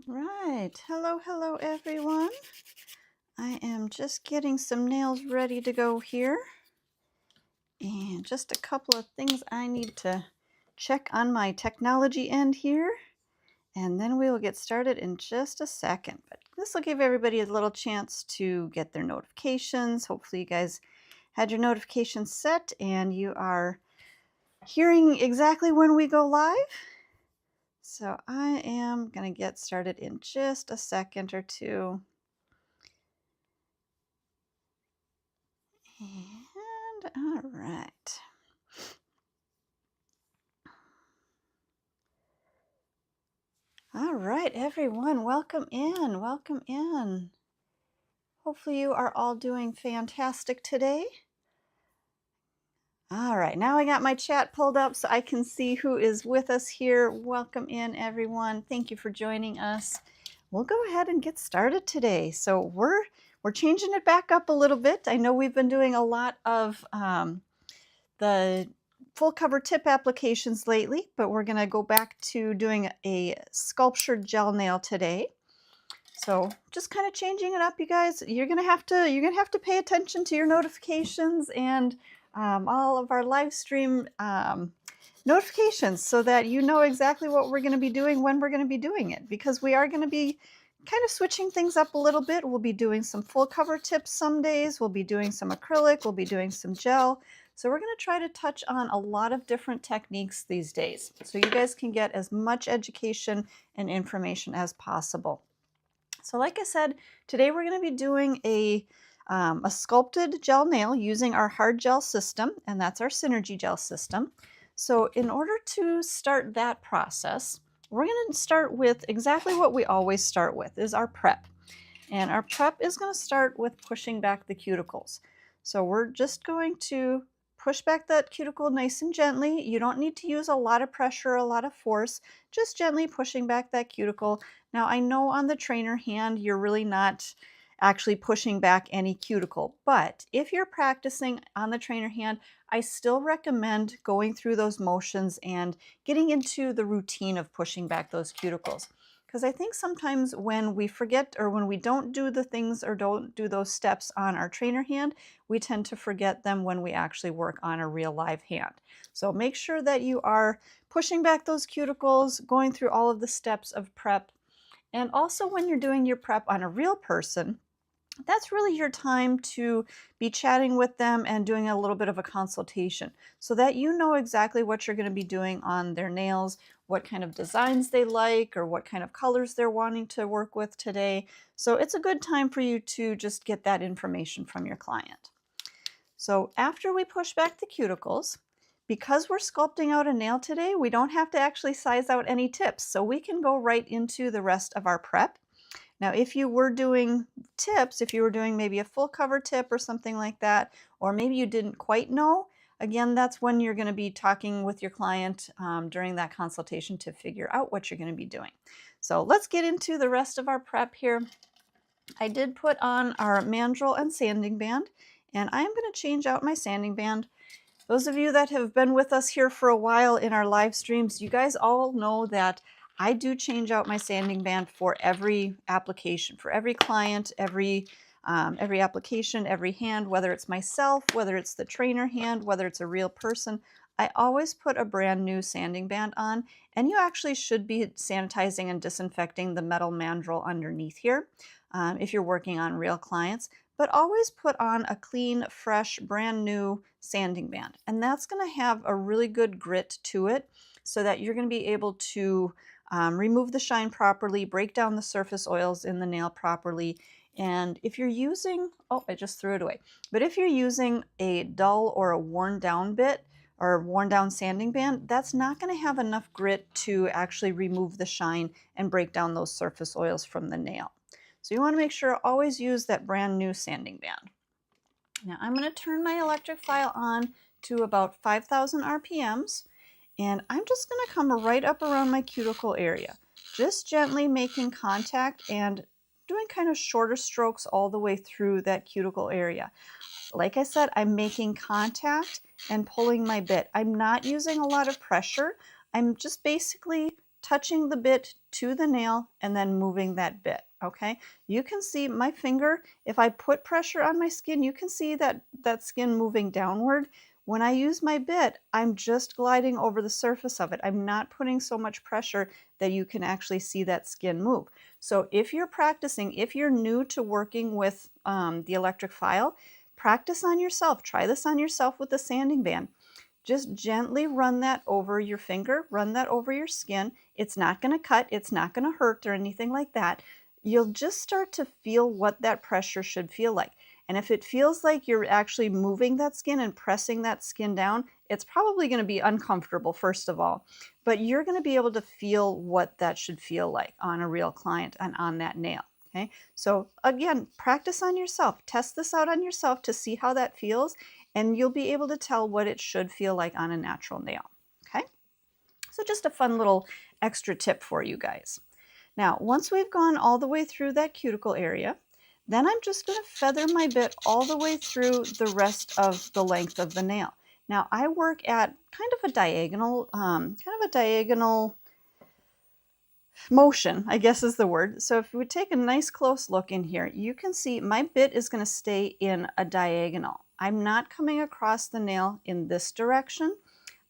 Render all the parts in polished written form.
Right. Hello everyone. I am just getting some nails ready to go here. And just a couple of things I need to check on my technology end here. And then we will get started in just a second. But this will give everybody a little chance to get their notifications. Hopefully you guys had your notifications set and you are hearing exactly when we go live. So I am going to get started in just a second or two. And all right. All right, everyone, welcome in. Welcome in. Hopefully you are all doing fantastic today. All right, now I got my chat pulled up so I can see who is with us here. Welcome in, everyone. Thank you for joining us. We'll go ahead and get started today. So we're changing it back up a little bit. I know we've been doing a lot of the full cover tip applications lately, but we're going to go back to doing a sculptured gel nail today. So just kind of changing it up, you guys. You're gonna have to pay attention to your notifications and all of our live stream notifications so that you know exactly what we're going to be doing when we're going to be doing it, because we are going to be kind of switching things up a little bit. We'll be doing some full cover tips some days. We'll be doing some acrylic. We'll be doing some gel. So we're going to try to touch on a lot of different techniques these days so you guys can get as much education and information as possible. So like I said, today we're going to be doing a sculpted gel nail using our hard gel system, and that's our Synergy gel system. So in order to start that process, we're going to start with exactly what we always start with, is our prep. And our prep is going to start with pushing back the cuticles. So we're just going to push back that cuticle nice and gently. You don't need to use a lot of pressure, a lot of force, just gently pushing back that cuticle. Now I know on the trainer hand, you're really not actually pushing back any cuticle, but if you're practicing on the trainer hand, I still recommend going through those motions and getting into the routine of pushing back those cuticles. Because I think sometimes when we forget or when we don't do the things or don't do those steps on our trainer hand, we tend to forget them when we actually work on a real live hand. So make sure that you are pushing back those cuticles, going through all of the steps of prep. And also when you're doing your prep on a real person, that's really your time to be chatting with them and doing a little bit of a consultation so that you know exactly what you're going to be doing on their nails, what kind of designs they like, or what kind of colors they're wanting to work with today. So it's a good time for you to just get that information from your client. So after we push back the cuticles, because we're sculpting out a nail today, we don't have to actually size out any tips. So we can go right into the rest of our prep. Now, if you were doing tips, if you were doing maybe a full cover tip or something like that, or maybe you didn't quite know, again, that's when you're going to be talking with your client during that consultation to figure out what you're going to be doing. So let's get into the rest of our prep here. I did put on our mandrel and sanding band, and I'm going to change out my sanding band. Those of you that have been with us here for a while in our live streams, you guys all know that I do change out my sanding band for every application, for every client, every application, every hand, whether it's myself, whether it's the trainer hand, whether it's a real person. I always put a brand new sanding band on, and you actually should be sanitizing and disinfecting the metal mandrel underneath here if you're working on real clients. But always put on a clean, fresh, brand new sanding band. And that's going to have a really good grit to it so that you're going to be able to remove the shine properly, break down the surface oils in the nail properly. And if you're using, oh, I just threw it away. But if you're using a dull or a worn down bit or worn down sanding band, that's not going to have enough grit to actually remove the shine and break down those surface oils from the nail. So you want to make sure always use that brand new sanding band. Now I'm going to turn my electric file on to about 5,000 RPMs, and I'm just going to come right up around my cuticle area, just gently making contact and doing kind of shorter strokes all the way through that cuticle area. Like I said, I'm making contact and pulling my bit. I'm not using a lot of pressure. I'm just basically touching the bit to the nail and then moving that bit, okay? You can see my finger, if I put pressure on my skin, you can see that skin moving downward. When I use my bit, I'm just gliding over the surface of it. I'm not putting so much pressure that you can actually see that skin move. So if you're practicing, if you're new to working with the electric file, practice on yourself. Try this on yourself with the sanding band. Just gently run that over your finger, run that over your skin. It's not going to cut, it's not going to hurt or anything like that. You'll just start to feel what that pressure should feel like. And if it feels like you're actually moving that skin and pressing that skin down, it's probably going to be uncomfortable, first of all. But you're going to be able to feel what that should feel like on a real client and on that nail. Okay, so again, practice on yourself. Test this out on yourself to see how that feels, and you'll be able to tell what it should feel like on a natural nail. Okay, so just a fun little extra tip for you guys. Now, once we've gone all the way through that cuticle area, then I'm just going to feather my bit all the way through the rest of the length of the nail. Now, I work at kind of a diagonal motion, I guess is the word. So if we take a nice close look in here, you can see my bit is going to stay in a diagonal. I'm not coming across the nail in this direction.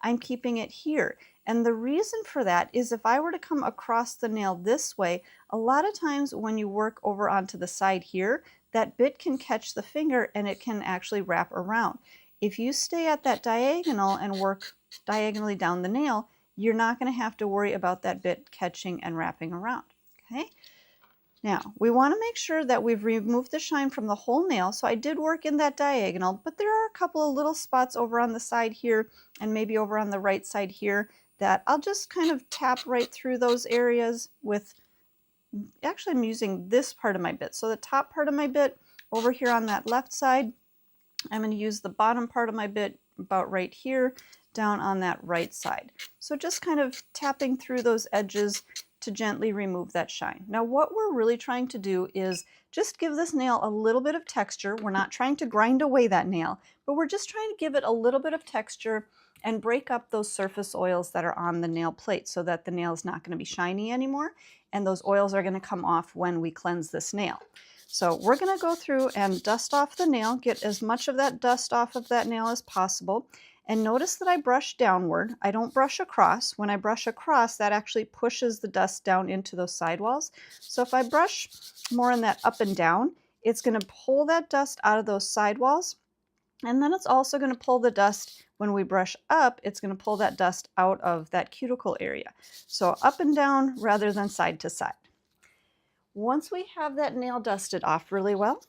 I'm keeping it here. And the reason for that is if I were to come across the nail this way, a lot of times when you work over onto the side here, that bit can catch the finger and it can actually wrap around. If you stay at that diagonal and work diagonally down the nail, you're not going to have to worry about that bit catching and wrapping around. Okay. Now, we want to make sure that we've removed the shine from the whole nail. So I did work in that diagonal, but there are a couple of little spots over on the side here and maybe over on the right side here that I'll just kind of tap right through those areas with, actually I'm using this part of my bit. So the top part of my bit over here on that left side, I'm going to use the bottom part of my bit about right here down on that right side. So just kind of tapping through those edges to gently remove that shine. Now what we're really trying to do is just give this nail a little bit of texture. We're not trying to grind away that nail, but we're just trying to give it a little bit of texture and break up those surface oils that are on the nail plate so that the nail is not going to be shiny anymore, and those oils are going to come off when we cleanse this nail. So we're going to go through and dust off the nail, get as much of that dust off of that nail as possible. And notice that I brush downward. I don't brush across. When I brush across, that actually pushes the dust down into those sidewalls. So if I brush more in that up and down, it's going to pull that dust out of those sidewalls. And then it's also going to pull the dust, when we brush up, it's going to pull that dust out of that cuticle area. So up and down rather than side to side. Once we have that nail dusted off really well,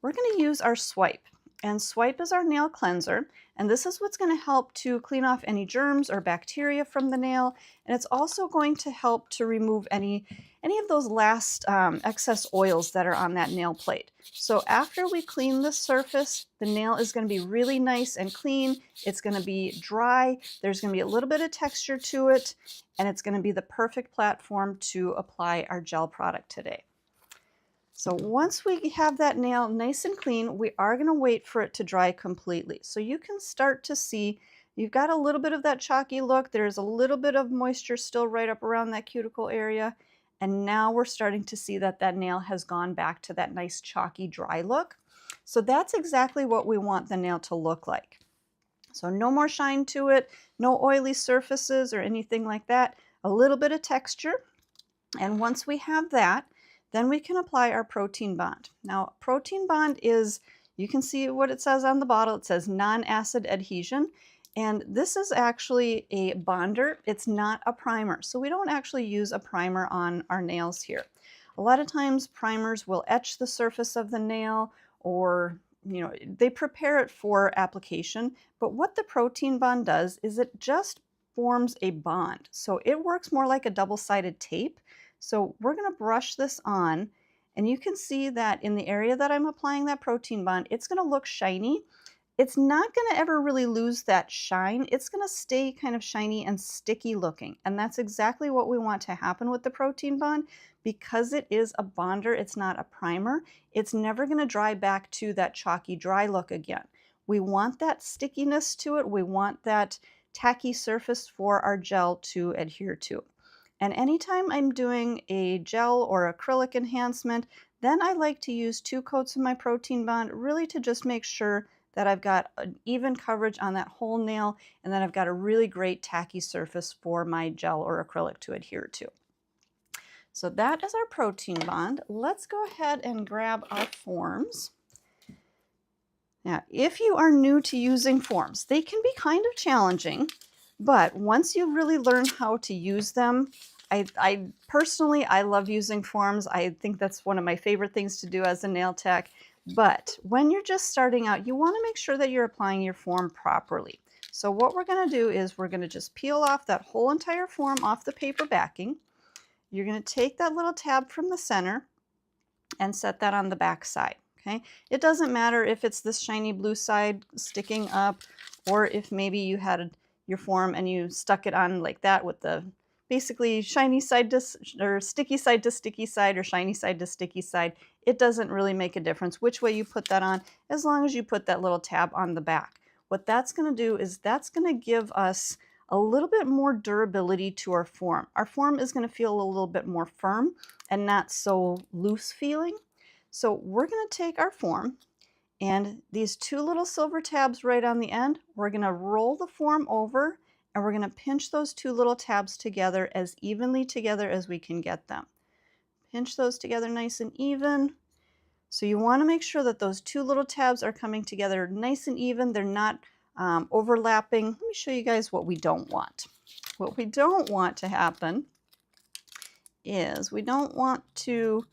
we're going to use our swipe. And swipe is our nail cleanser, and this is what's going to help to clean off any germs or bacteria from the nail, and it's also going to help to remove any of those last excess oils that are on that nail plate. So after we clean the surface, the nail is going to be really nice and clean. It's going to be dry. There's going to be a little bit of texture to it, and it's going to be the perfect platform to apply our gel product today. So once we have that nail nice and clean, we are going to wait for it to dry completely. So you can start to see you've got a little bit of that chalky look. There's a little bit of moisture still right up around that cuticle area. And now we're starting to see that that nail has gone back to that nice chalky dry look. So that's exactly what we want the nail to look like. So no more shine to it, no oily surfaces or anything like that. A little bit of texture. And once we have that, then we can apply our protein bond. Now, protein bond is, you can see what it says on the bottle. It says non-acid adhesion. And this is actually a bonder. It's not a primer. So we don't actually use a primer on our nails here. A lot of times primers will etch the surface of the nail, or they prepare it for application. But what the protein bond does is it just forms a bond. So it works more like a double-sided tape. So we're going to brush this on, and you can see that in the area that I'm applying that protein bond, it's going to look shiny. It's not going to ever really lose that shine. It's going to stay kind of shiny and sticky looking. And that's exactly what we want to happen with the protein bond. Because it is a bonder, it's not a primer, it's never going to dry back to that chalky dry look again. We want that stickiness to it. We want that tacky surface for our gel to adhere to. And anytime I'm doing a gel or acrylic enhancement, then I like to use 2 coats of my protein bond, really to just make sure that I've got an even coverage on that whole nail, and then I've got a really great tacky surface for my gel or acrylic to adhere to. So that is our protein bond. Let's go ahead and grab our forms. Now, if you are new to using forms, they can be kind of challenging, but once you really learn how to use them, I personally, I love using forms. I think that's one of my favorite things to do as a nail tech. But when you're just starting out, you want to make sure that you're applying your form properly. So what we're going to do is we're going to just peel off that whole entire form off the paper backing. You're going to take that little tab from the center and set that on the back side. Okay? It doesn't matter if it's this shiny blue side sticking up, or if maybe you had your form and you stuck it on like that with the basically shiny side to, or sticky side to sticky side, or shiny side to sticky side. It doesn't really make a difference which way you put that on, as long as you put that little tab on the back. What that's going to do is that's going to give us a little bit more durability to our form. Our form is going to feel a little bit more firm and not so loose feeling. So we're going to take our form, and these 2 little silver tabs right on the end, we're going to roll the form over, and we're going to pinch those 2 little tabs together as evenly together as we can get them. Pinch those together nice and even. So you want to make sure that those 2 little tabs are coming together nice and even. They're not overlapping. Let me show you guys what we don't want. What we don't want to happen is we don't want to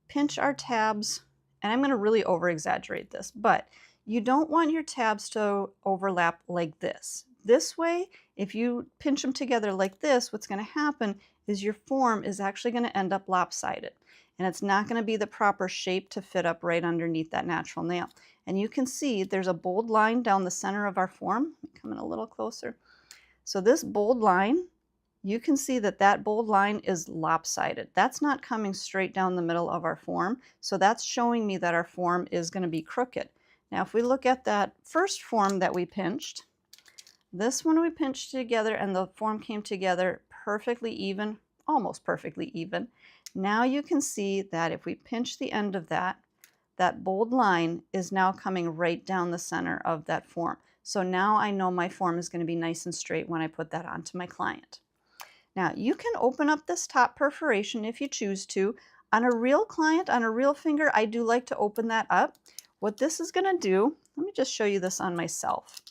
pinch our tabs, and I'm going to really over exaggerate this, but you don't want your tabs to overlap like this. This way, if you pinch them together like this, what's going to happen is your form is actually going to end up lopsided, and it's not going to be the proper shape to fit up right underneath that natural nail. And you can see there's a bold line down the center of our form. Come in a little closer. So this bold line, you can see that that bold line is lopsided. That's not coming straight down the middle of our form. So that's showing me that our form is going to be crooked. Now, if we look at that first form that we pinched, this one we pinched together and the form came together perfectly even, almost perfectly even. Now you can see that if we pinch the end of that, that bold line is now coming right down the center of that form. So now I know my form is going to be nice and straight when I put that onto my client. Now you can open up this top perforation if you choose to. On a real client, on a real finger, I do like to open that up. What this is going to do, let me just show you this on myself.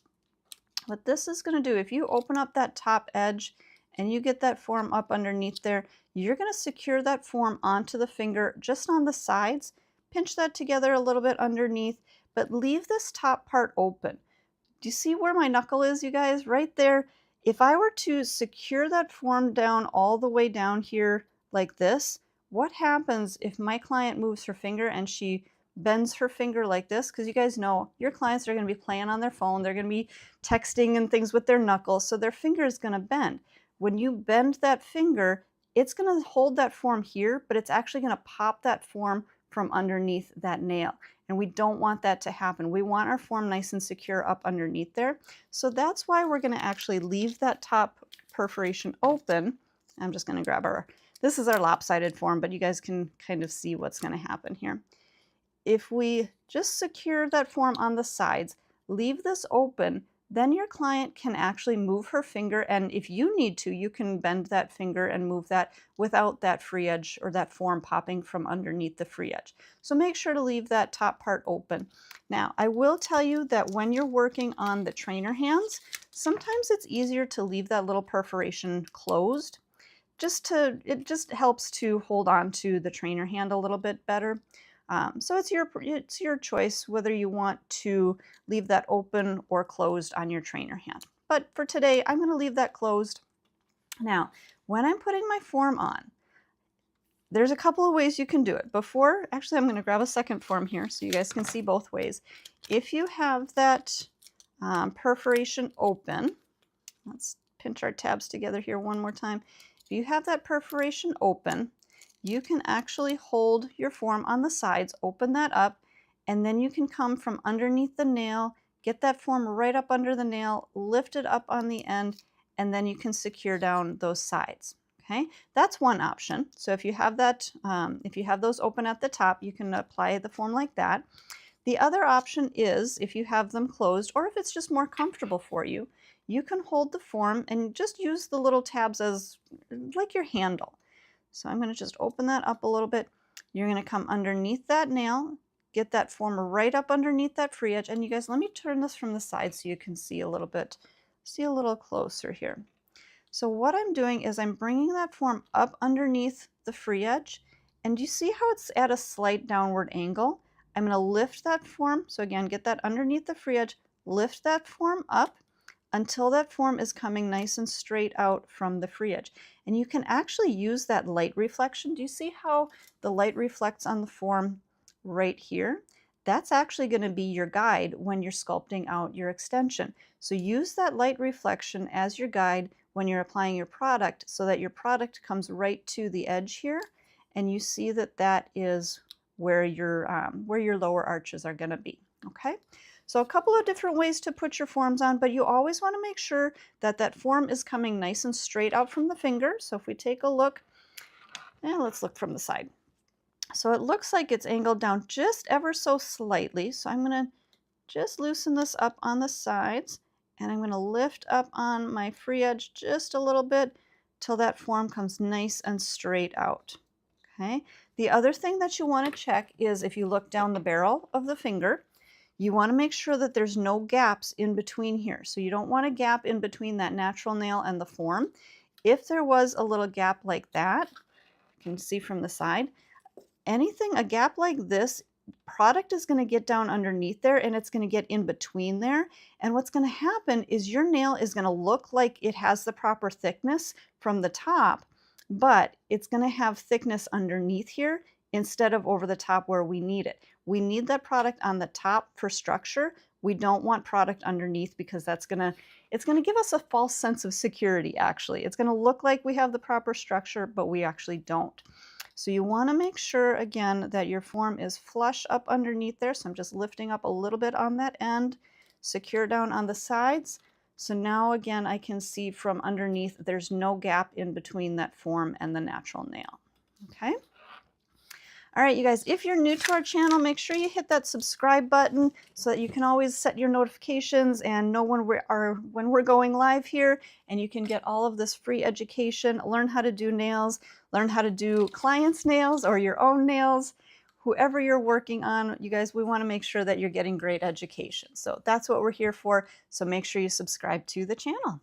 What this is going to do, if you open up that top edge and you get that form up underneath there, you're going to secure that form onto the finger just on the sides. Pinch that together a little bit underneath, but leave this top part open. Do you see where my knuckle is, you guys? Right there. If I were to secure that form down all the way down here like this, what happens if my client moves her finger and she bends her finger like this? Because you guys know your clients are going to be playing on their phone. They're going to be texting and things with their knuckles, so their finger is going to bend. When you bend that finger, it's going to hold that form here, but it's actually going to pop that form from underneath that nail. And we don't want that to happen. We want our form nice and secure up underneath there. So that's why we're going to actually leave that top perforation open. I'm just going to grab this is our lopsided form, but you guys can kind of see what's going to happen here. If we just secure that form on the sides, leave this open, then your client can actually move her finger, and if you need to, you can bend that finger and move that without that free edge or that form popping from underneath the free edge. So make sure to leave that top part open. Now, I will tell you that when you're working on the trainer hands, sometimes it's easier to leave that little perforation closed. It just helps to hold on to the trainer hand a little bit better. So it's your choice whether you want to leave that open or closed on your trainer hand. But for today, I'm going to leave that closed. Now, when I'm putting my form on, there's a couple of ways you can do it. Actually, I'm going to grab a second form here so you guys can see both ways. If you have that perforation open, let's pinch our tabs together here one more time. If you have that perforation open, you can actually hold your form on the sides, open that up, and then you can come from underneath the nail, get that form right up under the nail, lift it up on the end, and then you can secure down those sides. Okay, that's one option. So if you have that, if you have those open at the top, you can apply the form like that. The other option is if you have them closed, or if it's just more comfortable for you, you can hold the form and just use the little tabs as like your handle. So I'm going to just open that up a little bit. You're going to come underneath that nail, get that form right up underneath that free edge. And you guys, let me turn this from the side so you can see a little bit, see a little closer here. So what I'm doing is I'm bringing that form up underneath the free edge, and you see how it's at a slight downward angle? I'm going to lift that form. So again, get that underneath the free edge, lift that form up until that form is coming nice and straight out from the free edge. And you can actually use that light reflection. Do you see how the light reflects on the form right here? That's actually going to be your guide when you're sculpting out your extension. So use that light reflection as your guide when you're applying your product, so that your product comes right to the edge here, and you see that that is where your lower arches are going to be. Okay, so a couple of different ways to put your forms on, but you always want to make sure that that form is coming nice and straight out from the finger. So if we take a look, and let's look from the side. So it looks like it's angled down just ever so slightly. So I'm going to just loosen this up on the sides, and I'm going to lift up on my free edge just a little bit till that form comes nice and straight out. Okay. The other thing that you want to check is if you look down the barrel of the finger, you want to make sure that there's no gaps in between here. So you don't want a gap in between that natural nail and the form. If there was a little gap like that, you can see from the side, a gap like this, product is going to get down underneath there, and it's going to get in between there. And what's going to happen is your nail is going to look like it has the proper thickness from the top, but it's going to have thickness underneath here instead of over the top where we need it. We need that product on the top for structure. We don't want product underneath, because it's going to give us a false sense of security. Actually, it's going to look like we have the proper structure, but we actually don't. So you want to make sure, again, that your form is flush up underneath there. So I'm just lifting up a little bit on that end, secure down on the sides. So now, again, I can see from underneath there's no gap in between that form and the natural nail. Okay. All right, you guys, if you're new to our channel, make sure you hit that subscribe button so that you can always set your notifications and know when we're going live here, and you can get all of this free education, learn how to do nails, learn how to do clients' nails or your own nails, whoever you're working on. You guys, we want to make sure that you're getting great education. So that's what we're here for. So make sure you subscribe to the channel.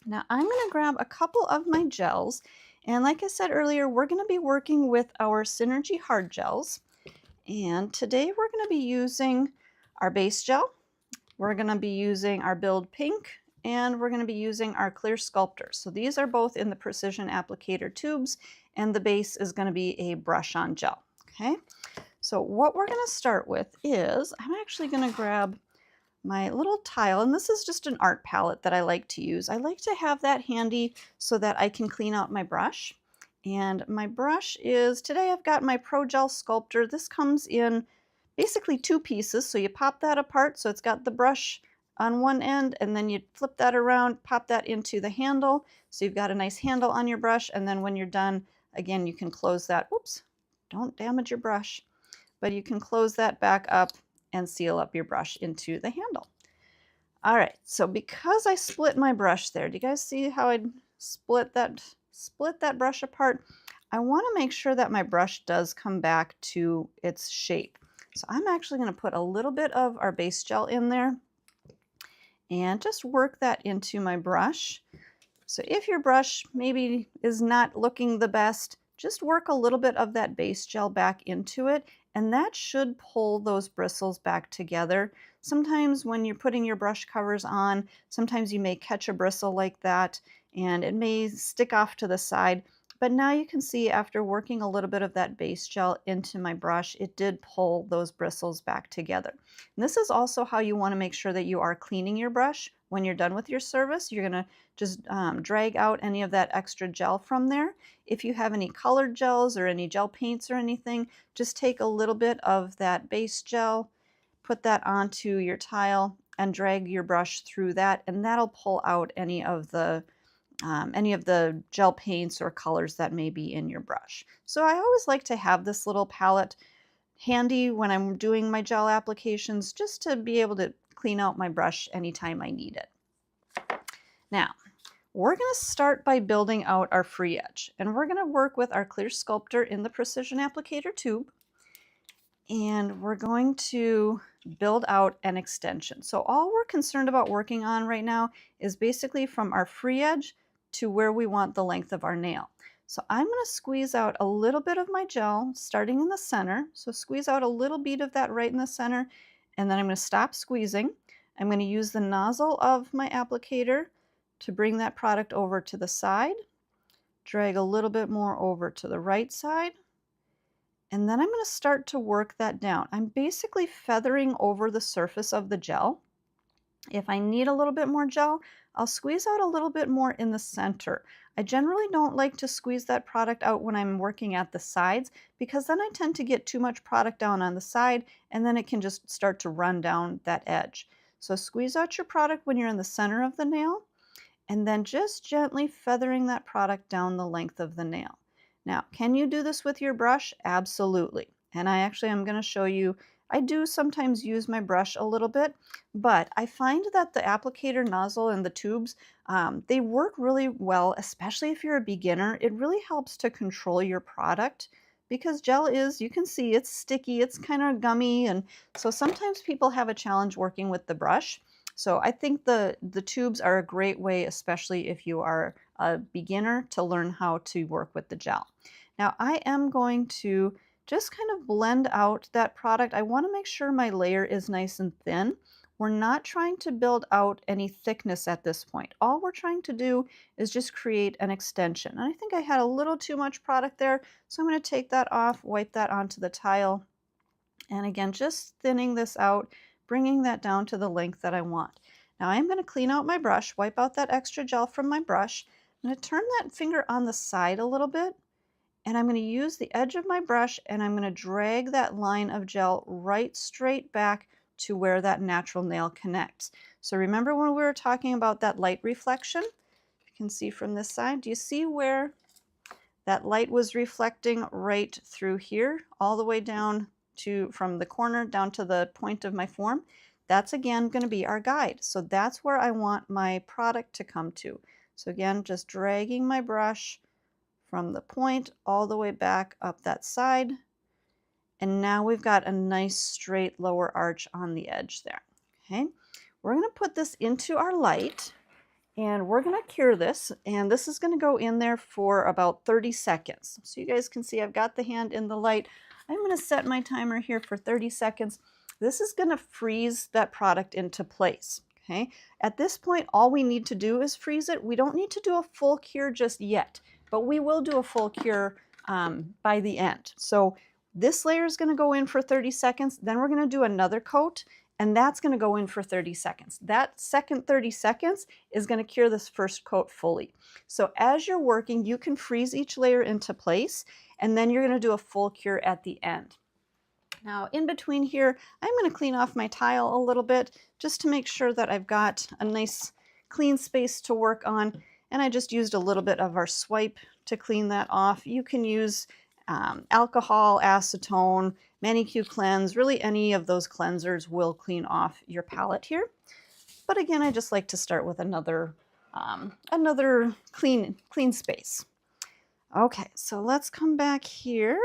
Now I'm going to grab a couple of my gels. And like I said earlier, we're going to be working with our Synergy hard gels. And today we're going to be using our base gel. We're going to be using our Build Pink, and we're going to be using our Clear Sculptor. So these are both in the Precision Applicator tubes, and the base is going to be a brush-on gel. Okay, so what we're going to start with is, I'm actually going to grab my little tile, and this is just an art palette that I like to use. I like to have that handy so that I can clean out my brush. And my brush is, today I've got my Pro Gel Sculptor. This comes in basically two pieces. So you pop that apart, so it's got the brush on one end, and then you flip that around, pop that into the handle. So you've got a nice handle on your brush, and then when you're done, again, you can close that. Whoops, don't damage your brush. But you can close that back up and seal up your brush into the handle. All right, so because I split my brush there, do you guys see how I split that brush apart? I want to make sure that my brush does come back to its shape. So I'm actually going to put a little bit of our base gel in there and just work that into my brush. So if your brush maybe is not looking the best, just work a little bit of that base gel back into it, and that should pull those bristles back together. Sometimes when you're putting your brush covers on, sometimes you may catch a bristle like that, and it may stick off to the side. But now you can see, after working a little bit of that base gel into my brush, it did pull those bristles back together. And this is also how you want to make sure that you are cleaning your brush when you're done with your service. You're going to just drag out any of that extra gel from there. If you have any colored gels or any gel paints or anything, just take a little bit of that base gel, put that onto your tile and drag your brush through that, and that'll pull out any of the gel paints or colors that may be in your brush. So I always like to have this little palette handy when I'm doing my gel applications, just to be able to clean out my brush anytime I need it. Now, we're going to start by building out our free edge, and we're going to work with our clear sculptor in the precision applicator tube, and we're going to build out an extension. So all we're concerned about working on right now is basically from our free edge to where we want the length of our nail. So I'm going to squeeze out a little bit of my gel starting in the center. So squeeze out a little bead of that right in the center, and then I'm going to stop squeezing. I'm going to use the nozzle of my applicator to bring that product over to the side, drag a little bit more over to the right side, and then I'm going to start to work that down. I'm basically feathering over the surface of the gel. If I need a little bit more gel, I'll squeeze out a little bit more in the center. I generally don't like to squeeze that product out when I'm working at the sides, because then I tend to get too much product down on the side, and then it can just start to run down that edge. So squeeze out your product when you're in the center of the nail, and then just gently feathering that product down the length of the nail. Now, can you do this with your brush? Absolutely. And I'm going to show you. I do sometimes use my brush a little bit, but I find that the applicator nozzle and the tubes, they work really well, especially if you're a beginner. It really helps to control your product, because gel is, you can see, it's sticky, it's kind of gummy, and so sometimes people have a challenge working with the brush. So I think the tubes are a great way, especially if you are a beginner, to learn how to work with the gel. Now I am going to just kind of blend out that product. I want to make sure my layer is nice and thin. We're not trying to build out any thickness at this point. All we're trying to do is just create an extension. And I think I had a little too much product there, so I'm going to take that off, wipe that onto the tile, and again, just thinning this out, bringing that down to the length that I want. Now I'm going to clean out my brush, wipe out that extra gel from my brush. I'm going to turn that finger on the side a little bit, and I'm going to use the edge of my brush, and I'm going to drag that line of gel right straight back to where that natural nail connects. So remember when we were talking about that light reflection? You can see from this side. Do you see where that light was reflecting right through here, all the way down from the corner down to the point of my form? That's again going to be our guide. So that's where I want my product to come to. So again, just dragging my brush from the point all the way back up that side. And now we've got a nice straight lower arch on the edge there. Okay, we're going to put this into our light, and we're going to cure this, and this is going to go in there for about 30 seconds. So you guys can see I've got the hand in the light. I'm going to set my timer here for 30 seconds. This is going to freeze that product into place. Okay, at this point, all we need to do is freeze it. We don't need to do a full cure just yet, but we will do a full cure by the end. So this layer is going to go in for 30 seconds. Then we're going to do another coat, and that's going to go in for 30 seconds. That second 30 seconds is going to cure this first coat fully. So as you're working, you can freeze each layer into place, and then you're going to do a full cure at the end. Now in between here, I'm going to clean off my tile a little bit just to make sure that I've got a nice clean space to work on. And I just used a little bit of our swipe to clean that off. You can use alcohol, acetone, Manicure Cleanse, really any of those cleansers will clean off your palette here. But again, I just like to start with another clean space. Okay, so let's come back here.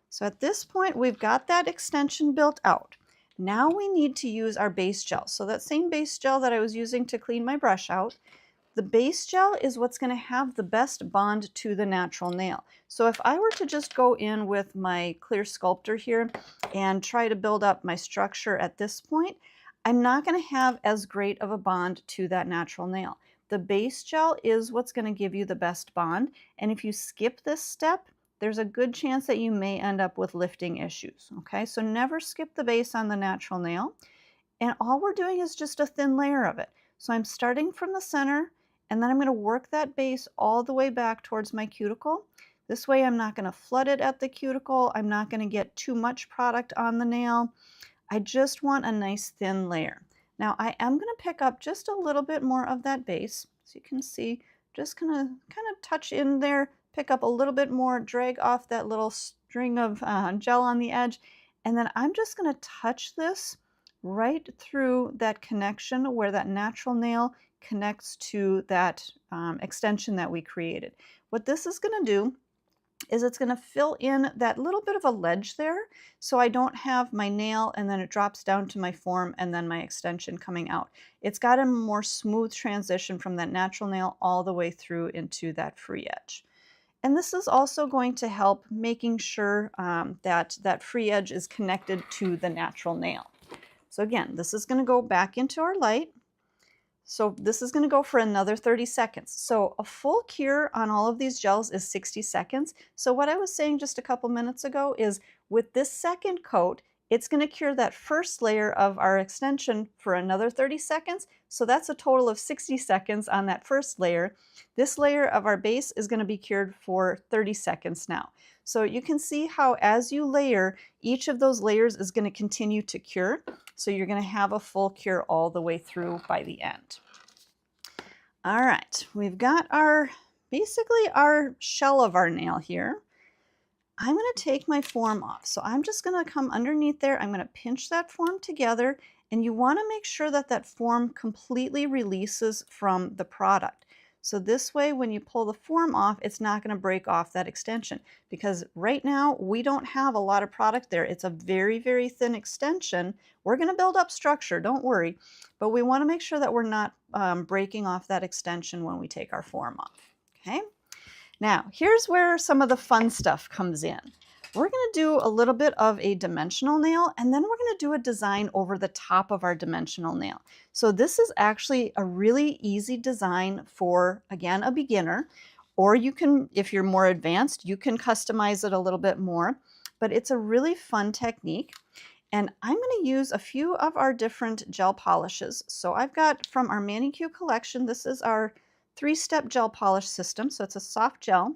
So at this point, we've got that extension built out. Now we need to use our base gel. So that same base gel that I was using to clean my brush out, the base gel is what's going to have the best bond to the natural nail. So if I were to just go in with my clear sculptor here and try to build up my structure at this point, I'm not going to have as great of a bond to that natural nail. The base gel is what's going to give you the best bond, and if you skip this step, there's a good chance that you may end up with lifting issues. Okay, so never skip the base on the natural nail, and all we're doing is just a thin layer of it. So I'm starting from the center, and then I'm going to work that base all the way back towards my cuticle. This way I'm not going to flood it at the cuticle. I'm not going to get too much product on the nail. I just want a nice thin layer. Now I am going to pick up just a little bit more of that base. So you can see, just kind of touch in there, pick up a little bit more, drag off that little string of gel on the edge, and then I'm just going to touch this right through that connection where that natural nail connects to that extension that we created. What this is going to do is it's going to fill in that little bit of a ledge there, so I don't have my nail and then it drops down to my form and then my extension coming out. It's got a more smooth transition from that natural nail all the way through into that free edge. And this is also going to help making sure that that free edge is connected to the natural nail. So again, this is going to go back into our light. So this is going to go for another 30 seconds. So a full cure on all of these gels is 60 seconds. So what I was saying just a couple minutes ago is with this second coat, it's going to cure that first layer of our extension for another 30 seconds. So that's a total of 60 seconds on that first layer. This layer of our base is going to be cured for 30 seconds now. So you can see how as you layer, each of those layers is going to continue to cure. So you're going to have a full cure all the way through by the end. All right, we've got basically our shell of our nail here. I'm going to take my form off. So I'm just going to come underneath there. I'm going to pinch that form together, and you want to make sure that that form completely releases from the product. So this way, when you pull the form off, it's not going to break off that extension, because right now we don't have a lot of product there. It's a very, very thin extension. We're going to build up structure, don't worry, but we want to make sure that we're not breaking off that extension when we take our form off. Okay. Now, here's where some of the fun stuff comes in. We're going to do a little bit of a dimensional nail, and then we're going to do a design over the top of our dimensional nail. So this is actually a really easy design for, again, a beginner, or you can, if you're more advanced, you can customize it a little bit more, but it's a really fun technique. And I'm going to use a few of our different gel polishes. So I've got from our Manicure collection, this is our 3-step gel polish system. So it's a soft gel.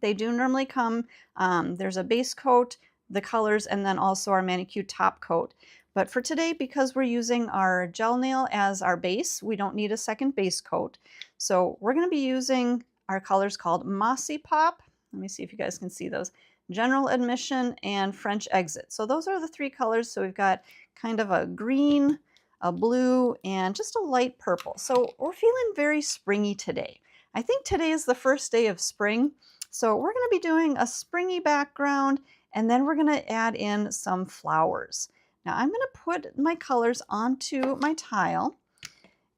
They do normally come, there's a base coat, the colors, and then also our Manicure top coat. But for today, because we're using our gel nail as our base, we don't need a second base coat. So we're going to be using our colors called Mossipop. Let me see if you guys can see those. General Admission and French Exit. So those are the 3 colors. So we've got kind of a green, a blue, and just a light purple. So we're feeling very springy today. I think today is the first day of spring. So we're going to be doing a springy background, and then we're going to add in some flowers. Now I'm going to put my colors onto my tile,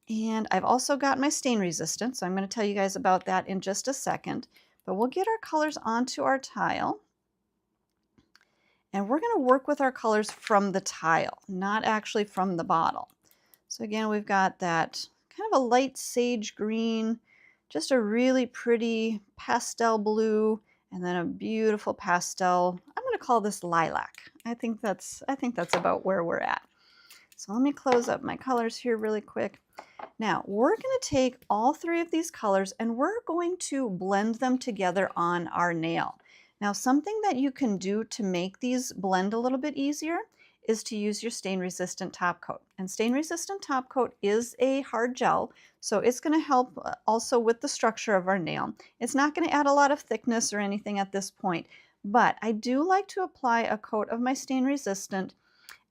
and I've also got my stain resistant, so I'm going to tell you guys about that in just a second. But we'll get our colors onto our tile, and we're going to work with our colors from the tile, not actually from the bottle. So again, we've got that kind of a light sage green, just a really pretty pastel blue, and then a beautiful pastel. I'm going to call this lilac. I think that's about where we're at. So let me close up my colors here really quick. Now we're going to take all 3 of these colors and we're going to blend them together on our nail. Now something that you can do to make these blend a little bit easier is to use your stain resistant top coat. And stain resistant top coat is a hard gel, so it's going to help also with the structure of our nail. It's not going to add a lot of thickness or anything at this point, but I do like to apply a coat of my stain resistant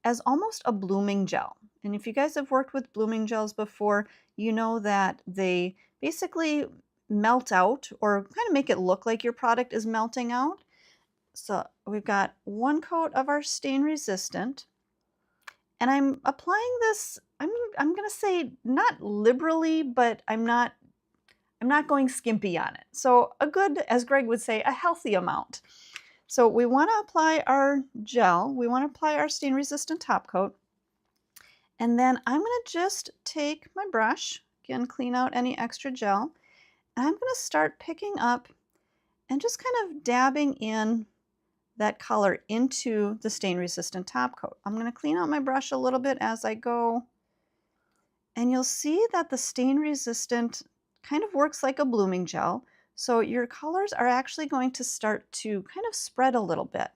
as almost a blooming gel. And if you guys have worked with blooming gels before, you know that they basically melt out or kind of make it look like your product is melting out. So we've got 1 coat of our stain resistant, and I'm applying this, I'm going to say not liberally, but I'm not going skimpy on it. So a good, as Greg would say, a healthy amount. So we want to apply our gel, we want to apply our stain resistant top coat, and then I'm going to just take my brush, again clean out any extra gel, and I'm going to start picking up and just kind of dabbing in that color into the stain resistant top coat. I'm going to clean out my brush a little bit as I go, and you'll see that the stain resistant kind of works like a blooming gel. So your colors are actually going to start to kind of spread a little bit.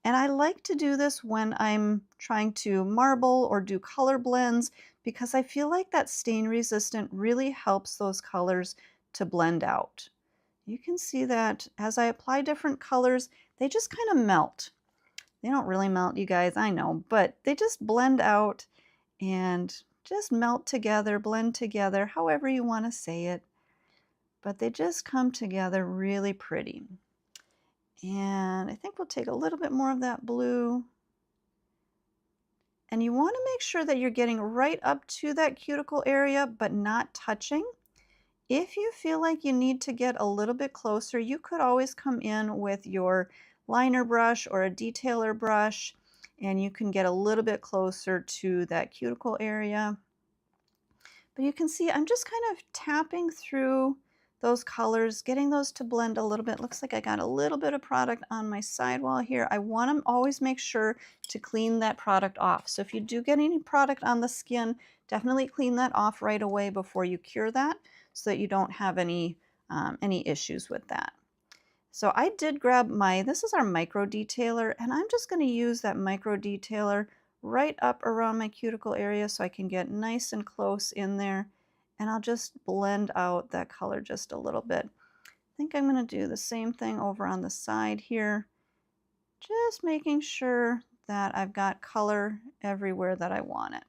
And I like to do this when I'm trying to marble or do color blends because I feel like that stain resistant really helps those colors to blend out. You can see that as I apply different colors, they just kind of melt. They don't really melt, you guys, I know, but they just blend out and just melt together, blend together, however you want to say it. But they just come together really pretty. And I think we'll take a little bit more of that blue. And you want to make sure that you're getting right up to that cuticle area, but not touching. If you feel like you need to get a little bit closer, you could always come in with your liner brush or a detailer brush, and you can get a little bit closer to that cuticle area. But you can see I'm just kind of tapping through those colors, getting those to blend a little bit. Looks like I got a little bit of product on my sidewall here. I want to always make sure to clean that product off. So if you do get any product on the skin, definitely clean that off right away before you cure that so that you don't have any issues with that. So I did grab this is our micro detailer, and I'm just going to use that micro detailer right up around my cuticle area so I can get nice and close in there, and I'll just blend out that color just a little bit. I think I'm going to do the same thing over on the side here, just making sure that I've got color everywhere that I want it.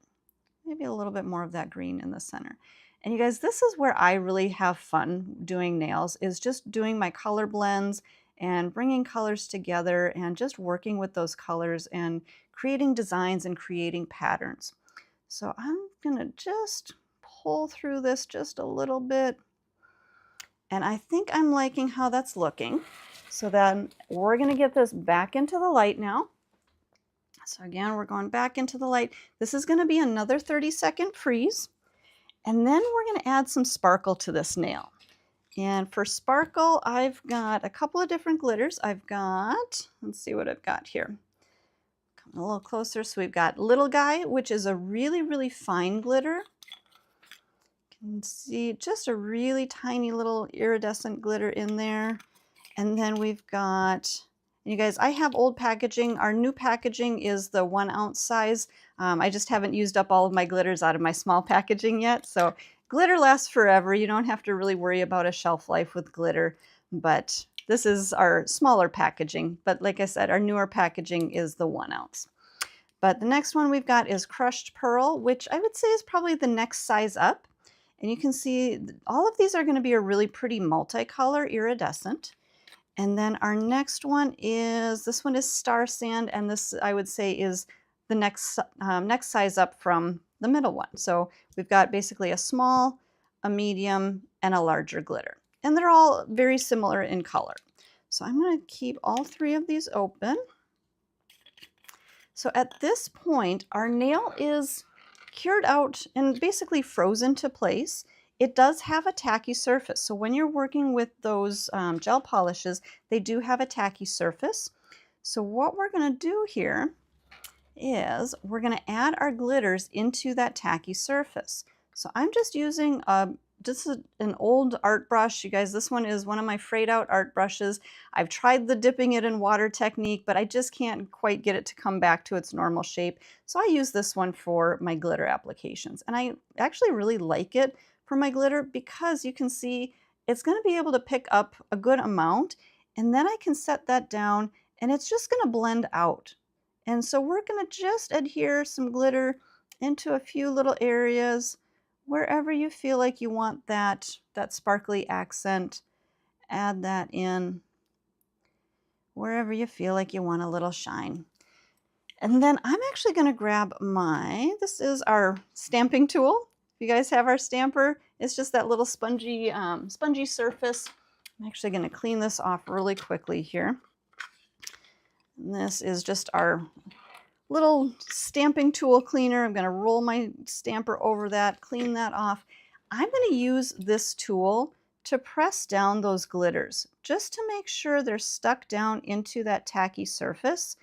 Maybe a little bit more of that green in the center. And you guys, this is where I really have fun doing nails, is just doing my color blends and bringing colors together and just working with those colors and creating designs and creating patterns. So I'm gonna just pull through this just a little bit. And I think I'm liking how that's looking. So then we're gonna get this back into the light now. So again, we're going back into the light. This is gonna be another 30-second freeze. And then we're gonna add some sparkle to this nail. And for sparkle, I've got a couple of different glitters. I've got, let's see what I've got here. Come a little closer. So we've got Little Guy, which is a really, really fine glitter. You can see just a really tiny little iridescent glitter in there. And then we've got, you guys, I have old packaging. Our new packaging is the 1 ounce size. I just haven't used up all of my glitters out of my small packaging yet. So glitter lasts forever. You don't have to really worry about a shelf life with glitter, but this is our smaller packaging. But like I said, our newer packaging is the 1 ounce. But the next one we've got is Crushed Pearl, which I would say is probably the next size up. And you can see all of these are going to be a really pretty multicolor iridescent. And then our next one is, this one is Star Sand, and this I would say is the next size up from the middle one. So we've got basically a small, a medium, and a larger glitter. And they're all very similar in color. So I'm going to keep all 3 of these open. So at this point, our nail is cured out and basically frozen to place. It does have a tacky surface. So when you're working with those gel polishes, they do have a tacky surface. So what we're going to do here is we're going to add our glitters into that tacky surface. So I'm just using an old art brush. You guys, this one is one of my frayed out art brushes. I've tried the dipping it in water technique, but I just can't quite get it to come back to its normal shape. So I use this one for my glitter applications. And I actually really like it for my glitter because you can see it's going to be able to pick up a good amount, and then I can set that down and it's just going to blend out. And so we're going to just adhere some glitter into a few little areas wherever you feel like you want that sparkly accent. Add that in wherever you feel like you want a little shine. And then I'm actually going to grab this is our stamping tool. If you guys have our stamper, it's just that little spongy surface. I'm actually going to clean this off really quickly here. And this is just our little stamping tool cleaner. I'm going to roll my stamper over that, clean that off. I'm going to use this tool to press down those glitters just to make sure they're stuck down into that tacky surface.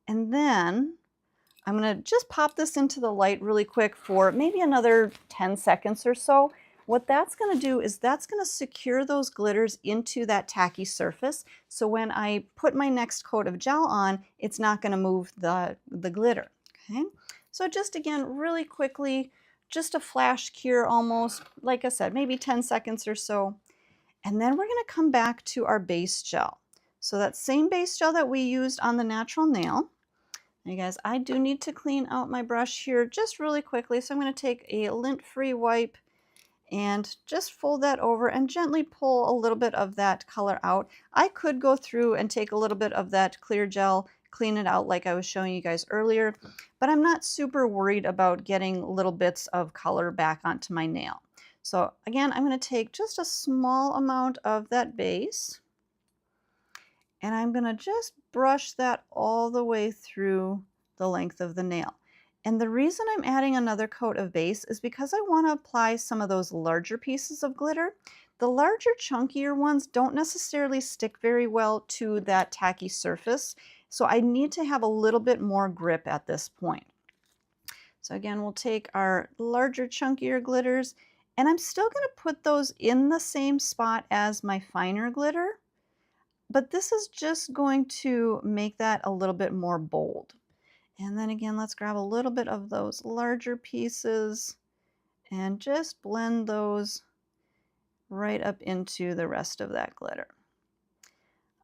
And then I'm going to just pop this into the light really quick for maybe another 10 seconds or so. What that's going to do is that's going to secure those glitters into that tacky surface. So when I put my next coat of gel on, it's not going to move the glitter. Okay. So just again, really quickly, just a flash cure almost, like I said, maybe 10 seconds or so. And then we're going to come back to our base gel. So that same base gel that we used on the natural nail. Now, you guys, I do need to clean out my brush here just really quickly. So I'm going to take a lint-free wipe and just fold that over and gently pull a little bit of that color out. I could go through and take a little bit of that clear gel, clean it out like I was showing you guys earlier, but I'm not super worried about getting little bits of color back onto my nail. So again, I'm going to take just a small amount of that base, and I'm going to just brush that all the way through the length of the nail. And the reason I'm adding another coat of base is because I want to apply some of those larger pieces of glitter. The larger, chunkier ones don't necessarily stick very well to that tacky surface, so I need to have a little bit more grip at this point. So again, we'll take our larger, chunkier glitters, and I'm still going to put those in the same spot as my finer glitter, but this is just going to make that a little bit more bold. And then again, let's grab a little bit of those larger pieces and just blend those right up into the rest of that glitter.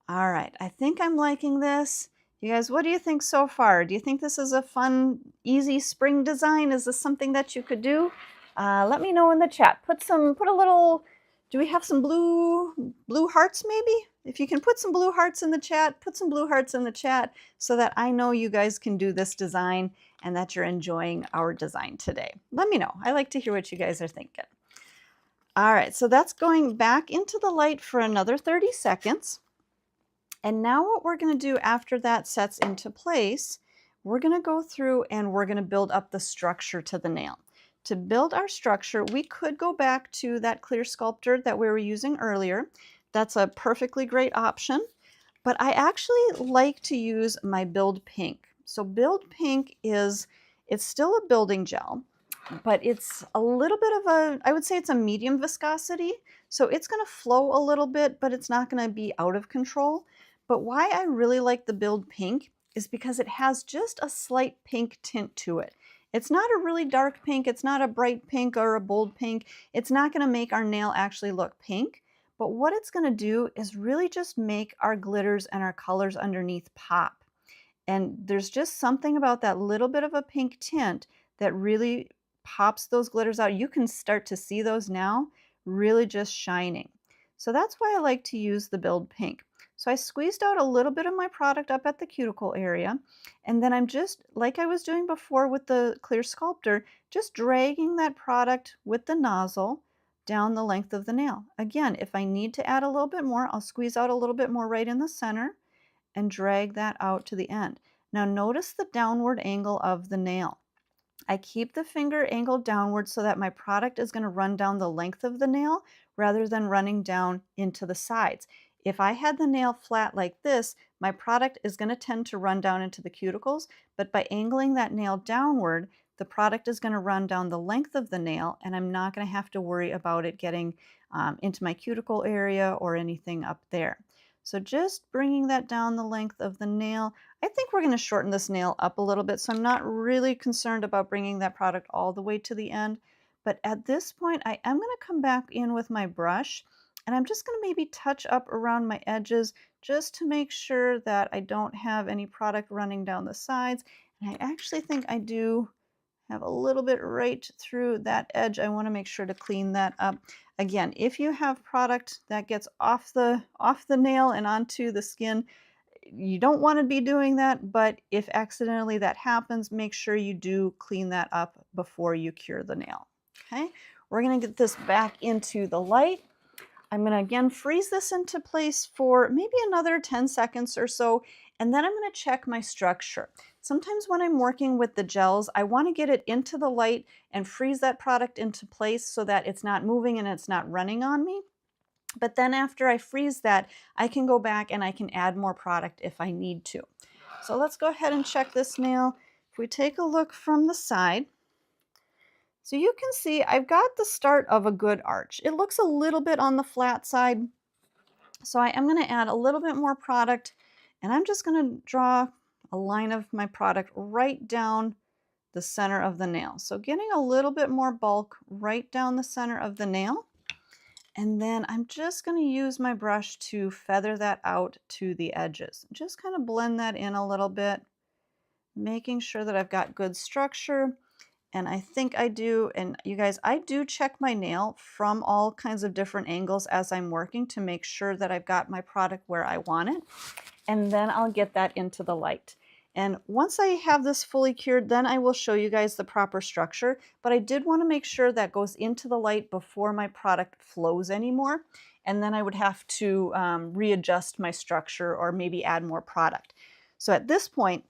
All right, I think I'm liking this. You guys, what do you think so far? Do you think this is a fun, easy spring design? Is this something that you could do? Let me know in the chat. Put a little, do we have some blue hearts maybe? If you can put some blue hearts in the chat, put some blue hearts in the chat so that I know you guys can do this design and that you're enjoying our design today. Let me know. I like to hear what you guys are thinking. All right, so that's going back into the light for another 30 seconds. And now what we're going to do after that sets into place, we're going to go through and we're going to build up the structure to the nail. To build our structure, we could go back to that clear sculptor that we were using earlier. That's a perfectly great option, but I actually like to use my Build Pink. So Build Pink it's still a building gel, but it's a little bit of I would say it's a medium viscosity. So it's going to flow a little bit, but it's not going to be out of control. But why I really like the Build Pink is because it has just a slight pink tint to it. It's not a really dark pink. It's not a bright pink or a bold pink. It's not going to make our nail actually look pink. But what it's going to do is really just make our glitters and our colors underneath pop. And there's just something about that little bit of a pink tint that really pops those glitters out. You can start to see those now really just shining. So that's why I like to use the Build Pink. So I squeezed out a little bit of my product up at the cuticle area, and then I'm just, like I was doing before with the clear sculptor, just dragging that product with the nozzle down the length of the nail. Again, if I need to add a little bit more, I'll squeeze out a little bit more right in the center and drag that out to the end. Now notice the downward angle of the nail. I keep the finger angled downward so that my product is going to run down the length of the nail rather than running down into the sides. If I had the nail flat like this, my product is going to tend to run down into the cuticles, but by angling that nail downward, the product is going to run down the length of the nail, and I'm not going to have to worry about it getting into my cuticle area or anything up there. So just bringing that down the length of the nail. I think we're going to shorten this nail up a little bit, so I'm not really concerned about bringing that product all the way to the end. But at this point, I am going to come back in with my brush, and I'm just going to maybe touch up around my edges just to make sure that I don't have any product running down the sides. And I actually think I do have a little bit right through that edge. I want to make sure to clean that up. Again, if you have product that gets off the nail and onto the skin, you don't want to be doing that, but if accidentally that happens, make sure you do clean that up before you cure the nail. Okay, we're going to get this back into the light. I'm going to again freeze this into place for maybe another 10 seconds or so, and then I'm going to check my structure. Sometimes when I'm working with the gels, I want to get it into the light and freeze that product into place so that it's not moving and it's not running on me. But then after I freeze that, I can go back and I can add more product if I need to. So let's go ahead and check this nail. If we take a look from the side, So you can see I've got the start of a good arch. It looks a little bit on the flat side, so I am going to add a little bit more product, and I'm just going to draw a line of my product right down the center of the nail. So getting a little bit more bulk right down the center of the nail. And then I'm just going to use my brush to feather that out to the edges. Just kind of blend that in a little bit, making sure that I've got good structure. And I think I do, and you guys, I do check my nail from all kinds of different angles as I'm working to make sure that I've got my product where I want it. And then I'll get that into the light. And once I have this fully cured, then I will show you guys the proper structure. But I did want to make sure that goes into the light before my product flows anymore. And then I would have to readjust my structure or maybe add more product. So at this point,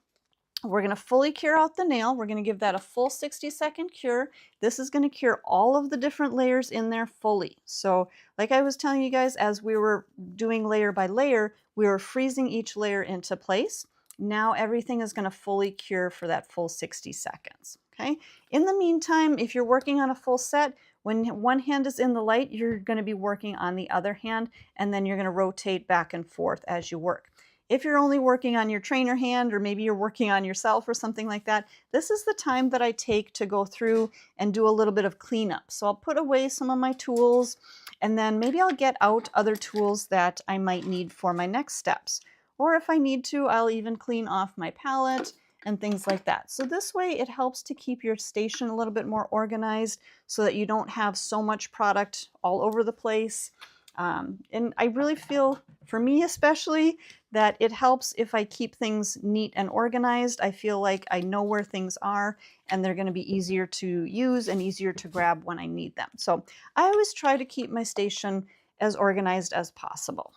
we're going to fully cure out the nail. We're going to give that a full 60-second cure. This is going to cure all of the different layers in there fully. So like I was telling you guys, as we were doing layer by layer, we were freezing each layer into place. Now everything is going to fully cure for that full 60 seconds. Okay. In the meantime, if you're working on a full set, when one hand is in the light, you're going to be working on the other hand, and then you're going to rotate back and forth as you work. If you're only working on your trainer hand, or maybe you're working on yourself or something like that, this is the time that I take to go through and do a little bit of cleanup. So I'll put away some of my tools, and then maybe I'll get out other tools that I might need for my next steps. Or if I need to, I'll even clean off my palette and things like that. So this way it helps to keep your station a little bit more organized so that you don't have so much product all over the place. And I really feel, for me especially, that it helps if I keep things neat and organized. I feel like I know where things are, and they're going to be easier to use and easier to grab when I need them. So I always try to keep my station as organized as possible.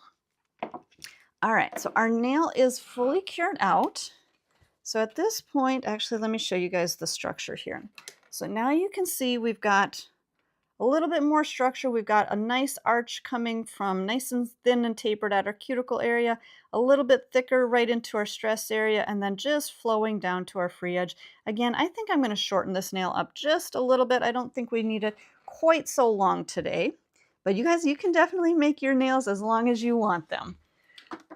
All right, so our nail is fully cured out. So at this point, actually, let me show you guys the structure here. So now you can see we've got a little bit more structure. We've got a nice arch coming from nice and thin and tapered at our cuticle area, a little bit thicker right into our stress area, and then just flowing down to our free edge. Again, I think I'm going to shorten this nail up just a little bit. I don't think we need it quite so long today, but you guys, you can definitely make your nails as long as you want them.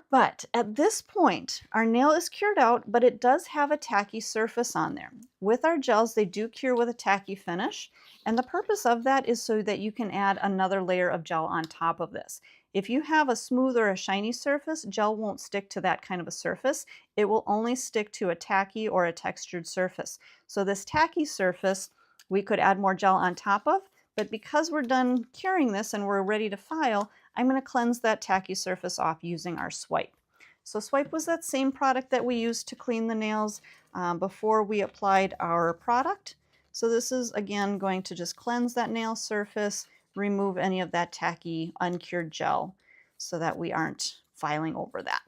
But at this point, our nail is cured out, but it does have a tacky surface on there. With our gels, they do cure with a tacky finish. And the purpose of that is so that you can add another layer of gel on top of this. If you have a smooth or a shiny surface, gel won't stick to that kind of a surface. It will only stick to a tacky or a textured surface. So this tacky surface, we could add more gel on top of, but because we're done curing this and we're ready to file, I'm going to cleanse that tacky surface off using our Swipe. So Swipe was that same product that we used to clean the nails before we applied our product. So this is, again, going to just cleanse that nail surface, remove any of that tacky, uncured gel so that we aren't filing over that.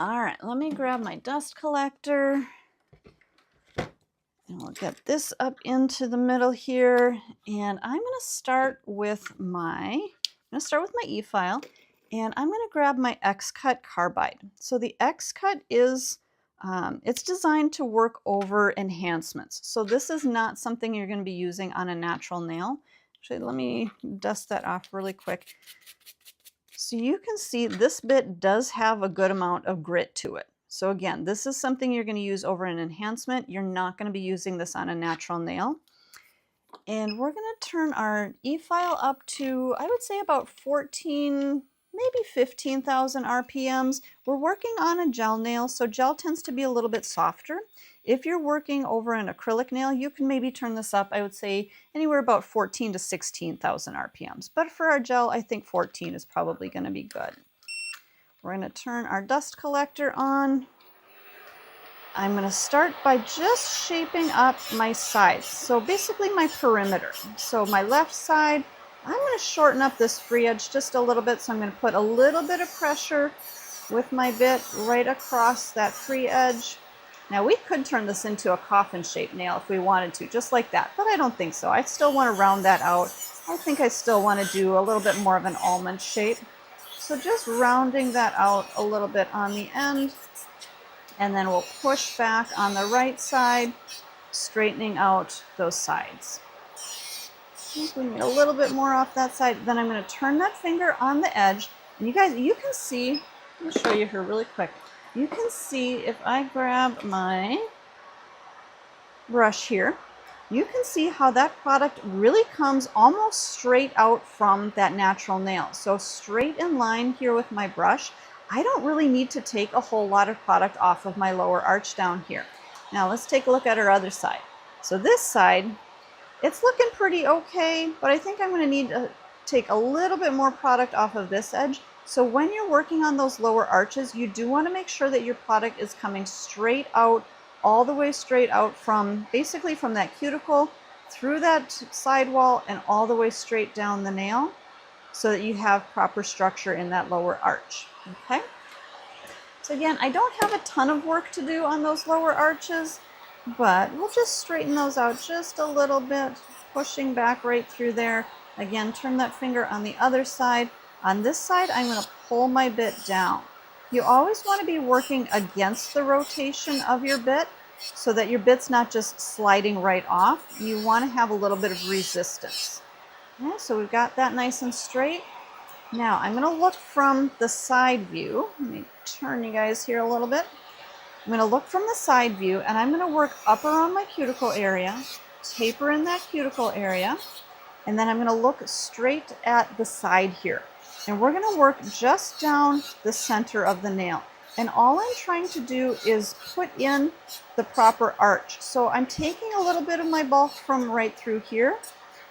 All right, let me grab my dust collector. And we'll get this up into the middle here. And I'm going to start with my E-file. And I'm going to grab my X-Cut carbide. So the X-Cut is, it's designed to work over enhancements. So this is not something you're going to be using on a natural nail. Actually, let me dust that off really quick. So you can see this bit does have a good amount of grit to it. So again, this is something you're going to use over an enhancement. You're not going to be using this on a natural nail. And we're going to turn our E-file up to, I would say, about 14, maybe 15,000 RPMs. We're working on a gel nail, so gel tends to be a little bit softer. If you're working over an acrylic nail, you can maybe turn this up, I would say, anywhere about 14 to 16,000 RPMs. But for our gel, I think 14 is probably going to be good. We're going to turn our dust collector on. I'm going to start by just shaping up my sides. So basically my perimeter. So my left side, I'm going to shorten up this free edge just a little bit. So I'm going to put a little bit of pressure with my bit right across that free edge. Now we could turn this into a coffin shaped nail if we wanted to, just like that, but I don't think so. I still want to round that out. I think I still want to do a little bit more of an almond shape. So just rounding that out a little bit on the end, and then we'll push back on the right side straightening out those sides. I think we need a little bit more off that side. Then I'm going to turn that finger on the edge. And you guys, you can see, let me show you here really quick. You can see if I grab my brush here, you can see how that product really comes almost straight out from that natural nail. So straight in line here with my brush. I don't really need to take a whole lot of product off of my lower arch down here. Now let's take a look at our other side. So this side, it's looking pretty okay, but I think I'm going to need to take a little bit more product off of this edge. So when you're working on those lower arches, you do want to make sure that your product is coming straight out, all the way straight out from, basically from that cuticle, through that sidewall, and all the way straight down the nail, so that you have proper structure in that lower arch, okay? So again, I don't have a ton of work to do on those lower arches, but we'll just straighten those out just a little bit, pushing back right through there. Again, turn that finger on the other side. On this side, I'm going to pull my bit down. You always want to be working against the rotation of your bit so that your bit's not just sliding right off. You want to have a little bit of resistance. Okay, so we've got that nice and straight. Now I'm going to look from the side view. Let me turn you guys here a little bit. I'm going to look from the side view, and I'm going to work up around my cuticle area, taper in that cuticle area, and then I'm going to look straight at the side here. And we're going to work just down the center of the nail. And all I'm trying to do is put in the proper arch. So I'm taking a little bit of my bulk from right through here,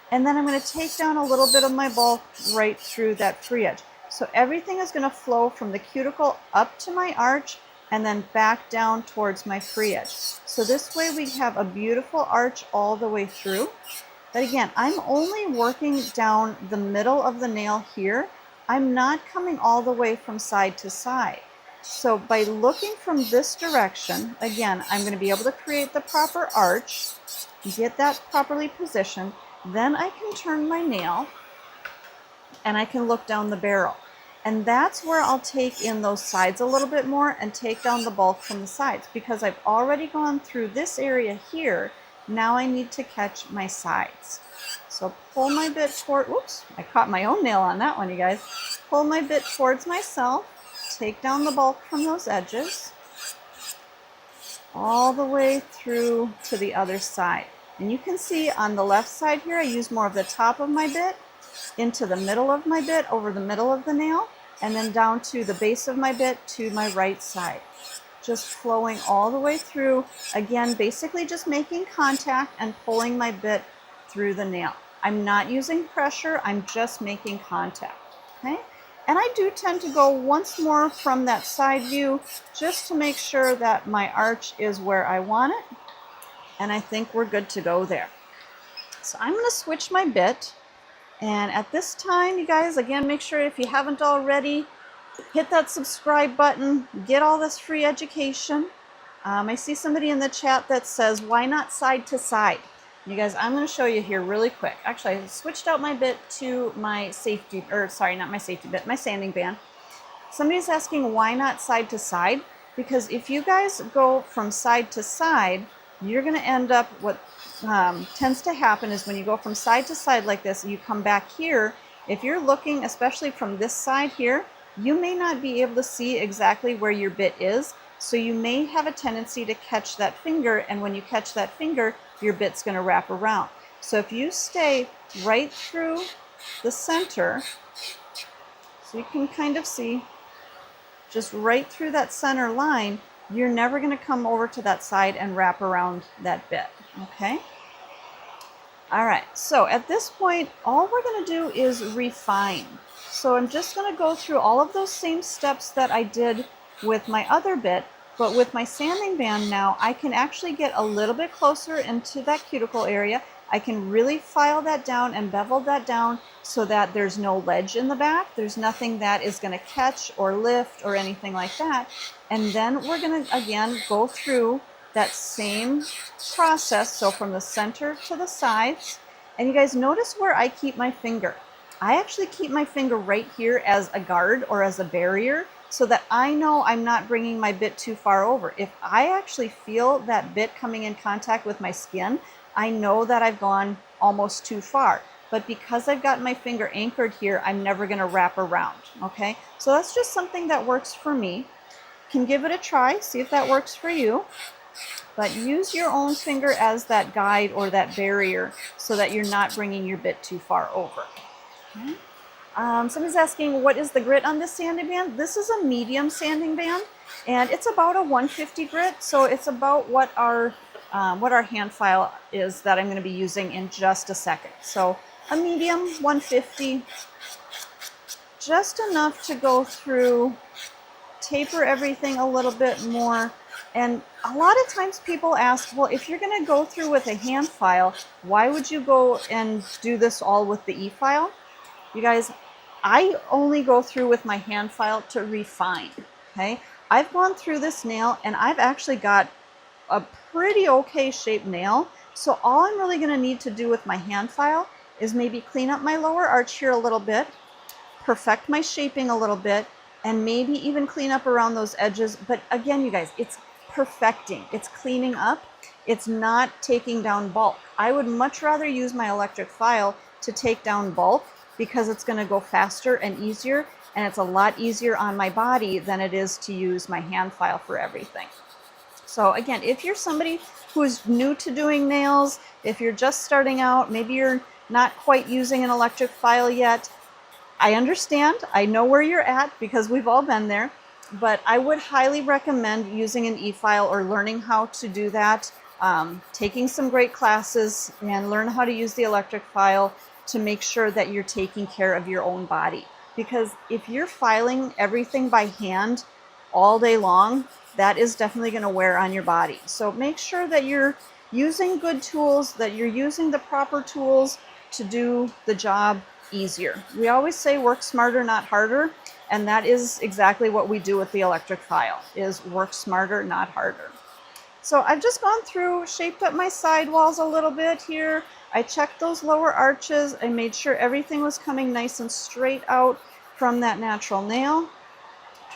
and then I'm going to take down a little bit of my bulk right through that free edge. So everything is going to flow from the cuticle up to my arch and then back down towards my free edge. So this way we have a beautiful arch all the way through. But again, I'm only working down the middle of the nail here. I'm not coming all the way from side to side. So by looking from this direction, again, I'm going to be able to create the proper arch, get that properly positioned. Then I can turn my nail and I can look down the barrel. And that's where I'll take in those sides a little bit more and take down the bulk from the sides, because I've already gone through this area here. Now I need to catch my sides. So pull my bit toward, oops, I caught my own nail on that one, you guys. Pull my bit towards myself, take down the bulk from those edges, all the way through to the other side. And you can see on the left side here, I use more of the top of my bit into the middle of my bit, over the middle of the nail, and then down to the base of my bit to my right side. Just flowing all the way through, again, basically just making contact and pulling my bit through the nail. I'm not using pressure, I'm just making contact, okay? And I do tend to go once more from that side view just to make sure that my arch is where I want it. And I think we're good to go there. So I'm going to switch my bit. And at this time, you guys, again, make sure if you haven't already, hit that subscribe button, get all this free education. I see somebody in the chat that says, why not side to side? You guys, I'm going to show you here really quick. Actually, I switched out my bit to my safety, or sorry, not my safety bit, my sanding band. Somebody's asking why not side to side? Because if you guys go from side to side, you're going to end up, what tends to happen is when you go from side to side like this, you come back here, if you're looking, especially from this side here, you may not be able to see exactly where your bit is. So you may have a tendency to catch that finger, and when you catch that finger, your bit's going to wrap around. So if you stay right through the center, so you can kind of see, just right through that center line, you're never going to come over to that side and wrap around that bit, okay? All right, so at this point, all we're going to do is refine. So I'm just going to go through all of those same steps that I did with my other bit, but with my sanding band now, I can actually get a little bit closer into that cuticle area. I can really file that down and bevel that down so that there's no ledge in the back. There's nothing that is going to catch or lift or anything like that. And then we're going to, again, go through that same process. So from the center to the sides. And you guys notice where I keep my finger. I actually keep my finger right here as a guard or as a barrier so that I know I'm not bringing my bit too far over. If I actually feel that bit coming in contact with my skin, I know that I've gone almost too far. But because I've got my finger anchored here, I'm never going to wrap around, okay? So that's just something that works for me. You can give it a try, see if that works for you. But use your own finger as that guide or that barrier so that you're not bringing your bit too far over. Okay. Somebody's asking, what is the grit on this sanding band? This is a medium sanding band, and it's about a 150 grit, so it's about what our hand file is that I'm going to be using in just a second. So a medium 150, just enough to go through, taper everything a little bit more. And a lot of times people ask, well, if you're going to go through with a hand file, why would you go and do this all with the e-file? You guys, I only go through with my hand file to refine, okay? I've gone through this nail and I've actually got a pretty okay shaped nail. So all I'm really gonna need to do with my hand file is maybe clean up my lower arch here a little bit, perfect my shaping a little bit, and maybe even clean up around those edges. But again, you guys, it's perfecting, it's cleaning up, it's not taking down bulk. I would much rather use my electric file to take down bulk, because it's going to go faster and easier, and it's a lot easier on my body than it is to use my hand file for everything. So again, if you're somebody who's new to doing nails, if you're just starting out, maybe you're not quite using an electric file yet, I understand, I know where you're at because we've all been there, but I would highly recommend using an e-file or learning how to do that, taking some great classes and learn how to use the electric file to make sure that you're taking care of your own body. Because if you're filing everything by hand all day long, that is definitely going to wear on your body. So make sure that you're using good tools, that you're using the proper tools to do the job easier. We always say work smarter, not harder, and that is exactly what we do with the electric file, is work smarter, not harder. So I've just gone through, shaped up my sidewalls a little bit here. I checked those lower arches. I made sure everything was coming nice and straight out from that natural nail.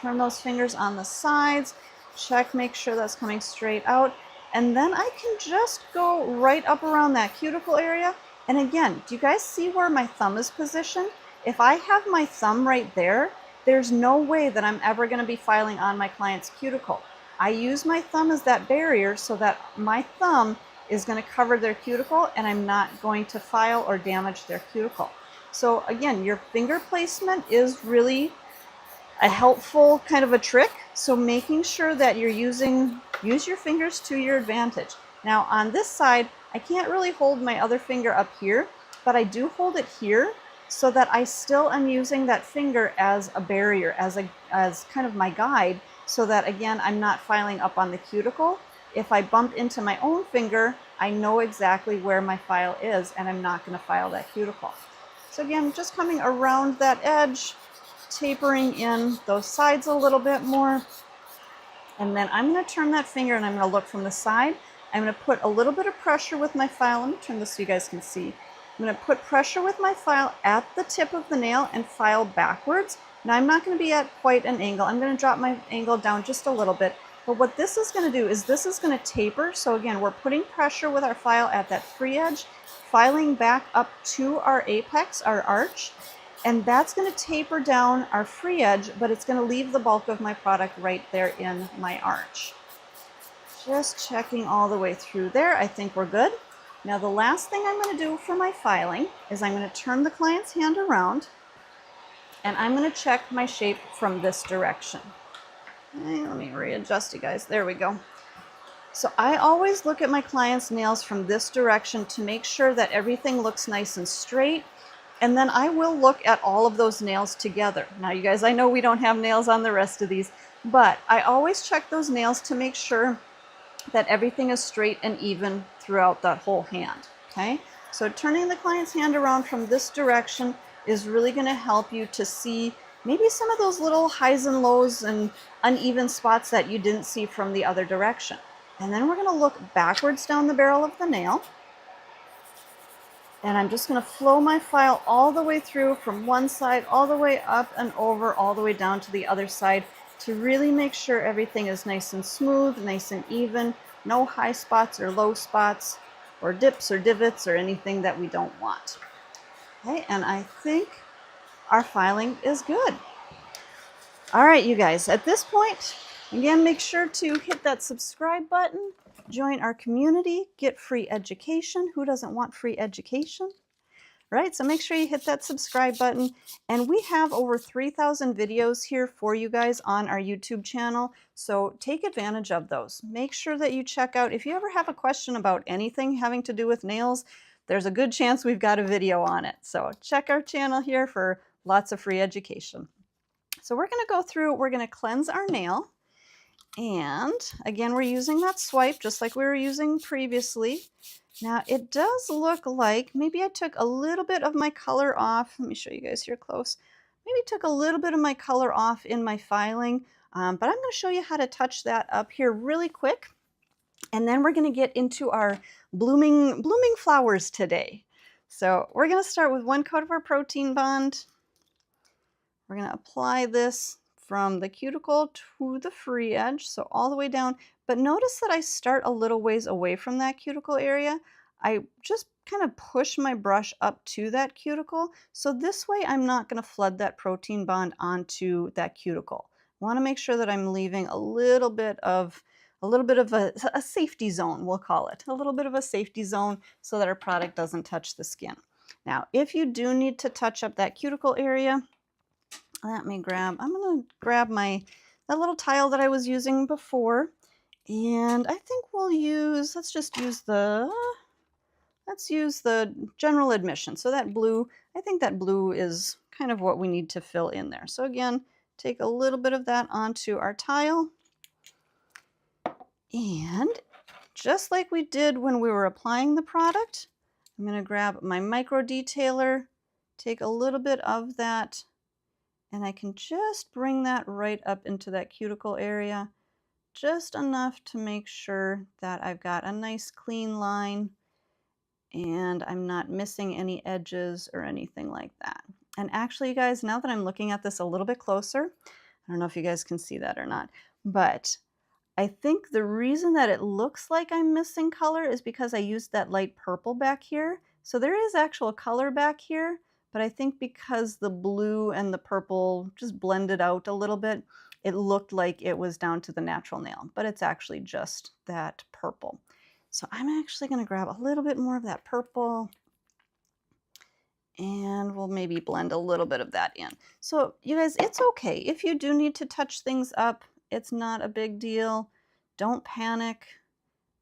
Turn those fingers on the sides. Check, make sure that's coming straight out. And then I can just go right up around that cuticle area. And again, do you guys see where my thumb is positioned? If I have my thumb right there, there's no way that I'm ever going to be filing on my client's cuticle. I use my thumb as that barrier so that my thumb is going to cover their cuticle and I'm not going to file or damage their cuticle. So again, your finger placement is really a helpful kind of a trick. So making sure that you're use your fingers to your advantage. Now on this side, I can't really hold my other finger up here, but I do hold it here so that I still am using that finger as a barrier, as kind of my guide, so that again, I'm not filing up on the cuticle. If I bump into my own finger, I know exactly where my file is and I'm not going to file that cuticle. So again, just coming around that edge, tapering in those sides a little bit more. And then I'm going to turn that finger and I'm going to look from the side. I'm going to put a little bit of pressure with my file. Let me turn this so you guys can see. I'm going to put pressure with my file at the tip of the nail and file backwards. Now I'm not going to be at quite an angle. I'm going to drop my angle down just a little bit. But what this is going to do is this is going to taper. So again, we're putting pressure with our file at that free edge, filing back up to our apex, our arch, and that's going to taper down our free edge, but it's going to leave the bulk of my product right there in my arch. Just checking all the way through there. I think we're good. Now the last thing I'm going to do for my filing is I'm going to turn the client's hand around and I'm going to check my shape from this direction. Let me readjust you guys. There we go. So I always look at my client's nails from this direction to make sure that everything looks nice and straight. And then I will look at all of those nails together. Now you guys, I know we don't have nails on the rest of these, but I always check those nails to make sure that everything is straight and even throughout that whole hand. Okay, so turning the client's hand around from this direction is really going to help you to see maybe some of those little highs and lows and uneven spots that you didn't see from the other direction. And then we're going to look backwards down the barrel of the nail. And I'm just going to flow my file all the way through from one side, all the way up and over, all the way down to the other side. to really make sure everything is nice and smooth, nice and even, no high spots or low spots or dips or divots or anything that we don't want. Okay, and I think our filing is good. All right, you guys, at this point, again, make sure to hit that subscribe button, join our community, get free education. Who doesn't want free education? Right, so make sure you hit that subscribe button. And we have over 3,000 videos here for you guys on our YouTube channel, so take advantage of those. Make sure that you check out, if you ever have a question about anything having to do with nails, there's a good chance we've got a video on it. So check our channel here for lots of free education. So we're going to go through, we're going to cleanse our nail. And again, we're using that swipe just like we were using previously. Now it does look like maybe I took a little bit of my color off. Let me show you guys here close. Maybe took a little bit of my color off in my filing, but I'm going to show you how to touch that up here really quick. And then we're going to get into our blooming flowers today. So we're going to start with one coat of our protein bond. We're going to apply this from the cuticle to the free edge, so all the way down. But notice that I start a little ways away from that cuticle area. I just kind of push my brush up to that cuticle. So this way I'm not going to flood that protein bond onto that cuticle. I want to make sure that I'm leaving a little bit of a safety zone, we'll call it. A little bit of a safety zone so that our product doesn't touch the skin. Now, if you do need to touch up that cuticle area, I'm going to grab that little tile that I was using before, and I think let's use the general admission. So that blue, I think that blue is kind of what we need to fill in there. So again, take a little bit of that onto our tile, and just like we did when we were applying the product, I'm going to grab my micro detailer, take a little bit of that, and I can just bring that right up into that cuticle area, just enough to make sure that I've got a nice clean line and I'm not missing any edges or anything like that. And actually, you guys, now that I'm looking at this a little bit closer, I don't know if you guys can see that or not, but I think the reason that it looks like I'm missing color is because I used that light purple back here. So there is actual color back here, but I think because the blue and the purple just blended out a little bit, it looked like it was down to the natural nail, but it's actually just that purple. So I'm actually going to grab a little bit more of that purple, and we'll maybe blend a little bit of that in. So you guys, it's okay. If you do need to touch things up, it's not a big deal. Don't panic.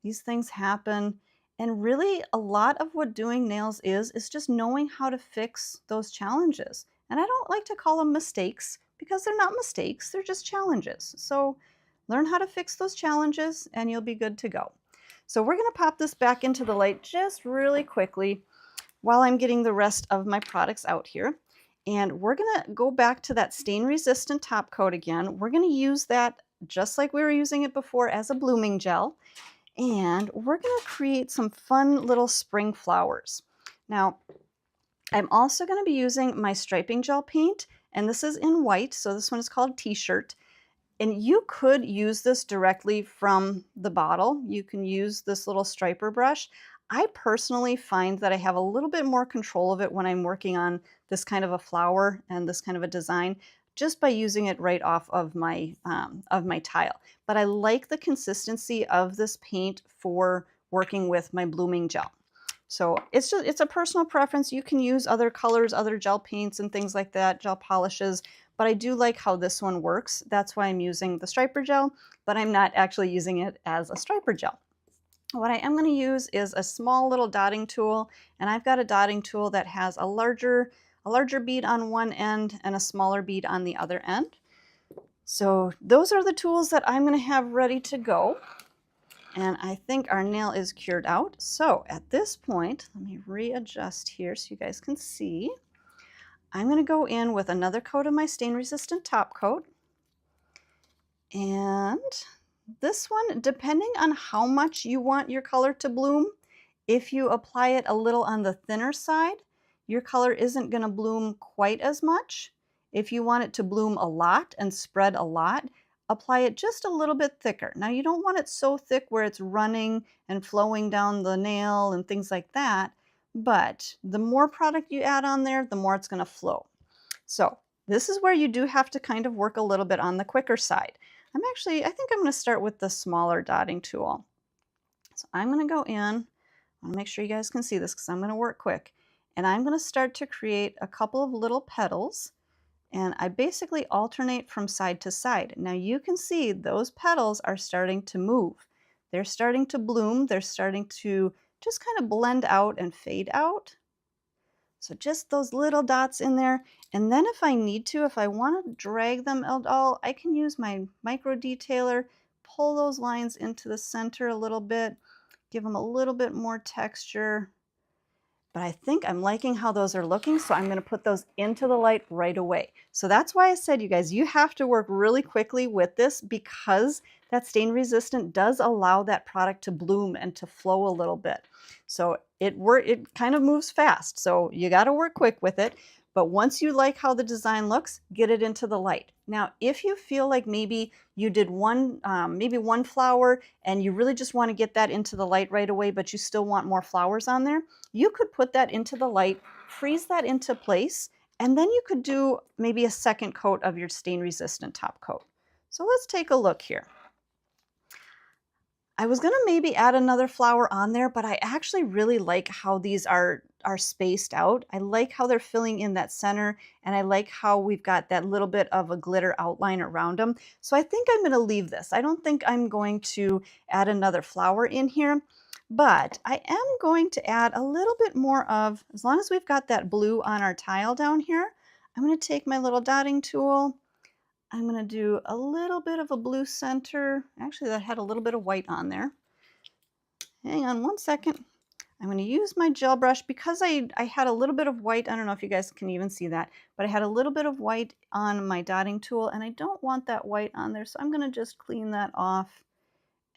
These things happen. And really, a lot of what doing nails is just knowing how to fix those challenges. And I don't like to call them mistakes because they're not mistakes, they're just challenges. So learn how to fix those challenges and you'll be good to go. So we're going to pop this back into the light just really quickly while I'm getting the rest of my products out here. And we're going to go back to that stain resistant top coat again. We're going to use that just like we were using it before as a blooming gel. And we're going to create some fun little spring flowers. Now, I'm also going to be using my striping gel paint, and this is in white, so this one is called T-shirt. And you could use this directly from the bottle. You can use this little striper brush. I personally find that I have a little bit more control of it when I'm working on this kind of a flower and this kind of a design, just by using it right off of my tile. But I like the consistency of this paint for working with my blooming gel. So it's a personal preference. You can use other colors, other gel paints and things like that, gel polishes, but I do like how this one works. That's why I'm using the striper gel, but I'm not actually using it as a striper gel. What I am going to use is a small little dotting tool, and I've got a dotting tool that has a larger bead on one end and a smaller bead on the other end. So those are the tools that I'm going to have ready to go. And I think our nail is cured out. So at this point, let me readjust here so you guys can see. I'm going to go in with another coat of my stain resistant top coat. And this one, depending on how much you want your color to bloom, if you apply it a little on the thinner side, your color isn't going to bloom quite as much. If you want it to bloom a lot and spread a lot, apply it just a little bit thicker. Now you don't want it so thick where it's running and flowing down the nail and things like that, but the more product you add on there, the more it's going to flow. So this is where you do have to kind of work a little bit on the quicker side. I think I'm going to start with the smaller dotting tool. So I'm going to go in, I want to make sure you guys can see this because I'm going to work quick, and I'm going to start to create a couple of little petals, and I basically alternate from side to side. Now you can see those petals are starting to move. They're starting to bloom. They're starting to just kind of blend out and fade out. So just those little dots in there. And then if I need to, if I want to drag them at all, I can use my micro detailer, pull those lines into the center a little bit, give them a little bit more texture. But I think I'm liking how those are looking, so I'm going to put those into the light right away. So that's why I said, you guys, you have to work really quickly with this because that stain resistant does allow that product to bloom and to flow a little bit. So it kind of moves fast, so you got to work quick with it. But once you like how the design looks, get it into the light. Now, if you feel like maybe you did maybe one flower and you really just want to get that into the light right away, but you still want more flowers on there, you could put that into the light, freeze that into place, and then you could do maybe a second coat of your stain resistant top coat. So let's take a look here. I was going to maybe add another flower on there, but I actually really like how these are spaced out. I like how they're filling in that center, and I like how we've got that little bit of a glitter outline around them. So I think I'm going to leave this. I don't think I'm going to add another flower in here, but I am going to add a little bit more of, as long as we've got that blue on our tile down here, I'm going to take my little dotting tool. I'm going to do a little bit of a blue center. Actually, that had a little bit of white on there. Hang on one second. I'm going to use my gel brush because I had a little bit of white. I don't know if you guys can even see that, but I had a little bit of white on my dotting tool, and I don't want that white on there, so I'm going to just clean that off,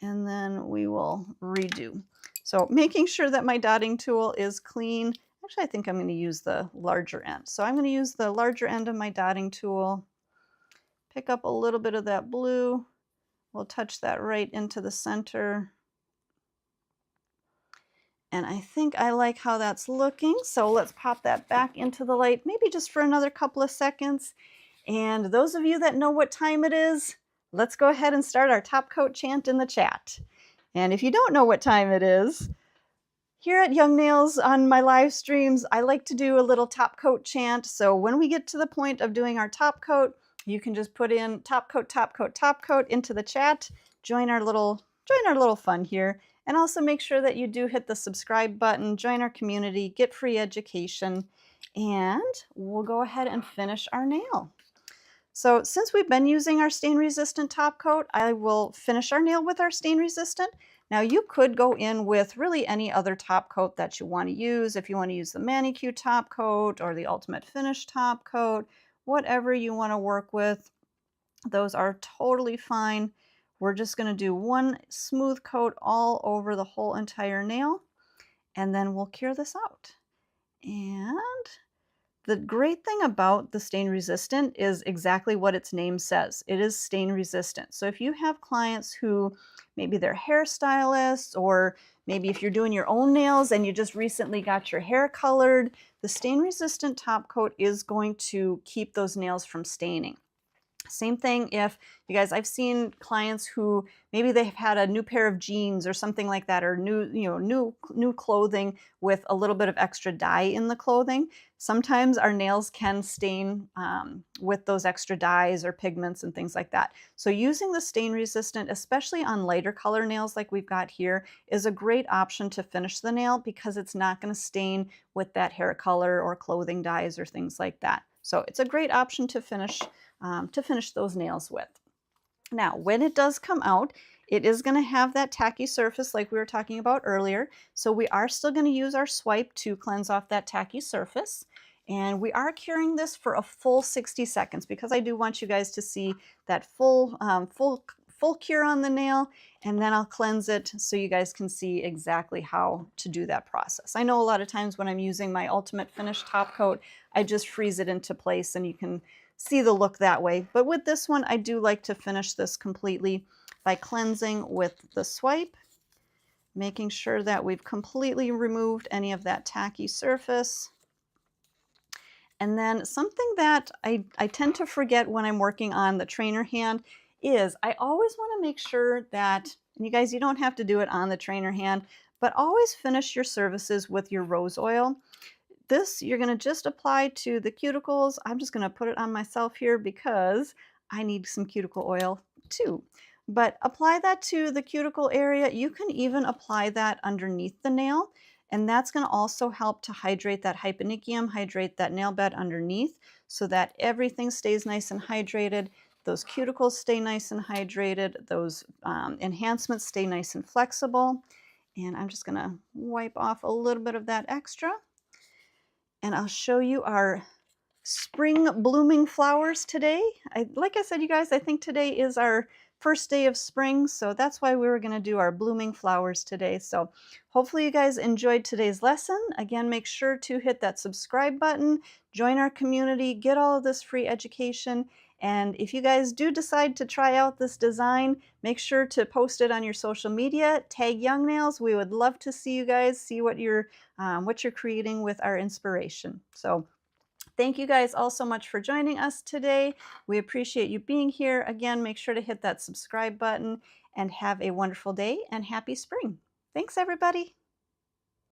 and then we will redo. So making sure that my dotting tool is clean. Actually, I think I'm going to use the larger end. So I'm going to use the larger end of my dotting tool. Pick up a little bit of that blue. We'll touch that right into the center. And I think I like how that's looking. So let's pop that back into the light, maybe just for another couple of seconds. And those of you that know what time it is, let's go ahead and start our top coat chant in the chat. And if you don't know what time it is, here at Young Nails on my live streams, I like to do a little top coat chant. So when we get to the point of doing our top coat, you can just put in top coat, top coat, top coat into the chat. Join our little fun here. And also make sure that you do hit the subscribe button, join our community, get free education, and we'll go ahead and finish our nail. So since we've been using our stain resistant top coat, I will finish our nail with our stain resistant. Now you could go in with really any other top coat that you want to use. If you want to use the manicure top coat or the ultimate finish top coat, whatever you want to work with, those are totally fine. We're just going to do one smooth coat all over the whole entire nail, and then we'll cure this out. And the great thing about the stain resistant is exactly what its name says. It is stain resistant. So if you have clients who maybe they're hairstylists, or maybe if you're doing your own nails and you just recently got your hair colored, the stain resistant top coat is going to keep those nails from staining. Same thing if you guys, I've seen clients who maybe they've had a new pair of jeans or something like that, or new clothing with a little bit of extra dye in the clothing. Sometimes our nails can stain with those extra dyes or pigments and things like that. So using the stain resistant, especially on lighter color nails like we've got here, is a great option to finish the nail because it's not going to stain with that hair color or clothing dyes or things like that. So it's a great option to finish those nails with. Now, when it does come out, it is going to have that tacky surface like we were talking about earlier. So we are still going to use our swipe to cleanse off that tacky surface. And we are curing this for a full 60 seconds because I do want you guys to see that full full cure on the nail, and then I'll cleanse it so you guys can see exactly how to do that process. I know a lot of times when I'm using my Ultimate Finish top coat, I just freeze it into place and you can see the look that way. But with this one, I do like to finish this completely by cleansing with the swipe, making sure that we've completely removed any of that tacky surface. And then something that I tend to forget when I'm working on the trainer hand is I always want to make sure that, and you guys, you don't have to do it on the trainer hand, but always finish your services with your rose oil. This you're going to just apply to the cuticles. I'm just going to put it on myself here because I need some cuticle oil too. But apply that to the cuticle area. You can even apply that underneath the nail. And that's going to also help to hydrate that hyponychium, hydrate that nail bed underneath so that everything stays nice and hydrated. Those cuticles stay nice and hydrated. Those enhancements stay nice and flexible. And I'm just going to wipe off a little bit of that extra. And I'll show you our spring blooming flowers today. Like I said, you guys, I think today is our first day of spring, so that's why we were going to do our blooming flowers today. So hopefully you guys enjoyed today's lesson. Again, make sure to hit that subscribe button, join our community, get all of this free education. And if you guys do decide to try out this design, make sure to post it on your social media, tag Young Nails. We would love to see you guys, see what you're creating with our inspiration. So thank you guys all so much for joining us today. We appreciate you being here. Again, make sure to hit that subscribe button and have a wonderful day and happy spring. Thanks, everybody.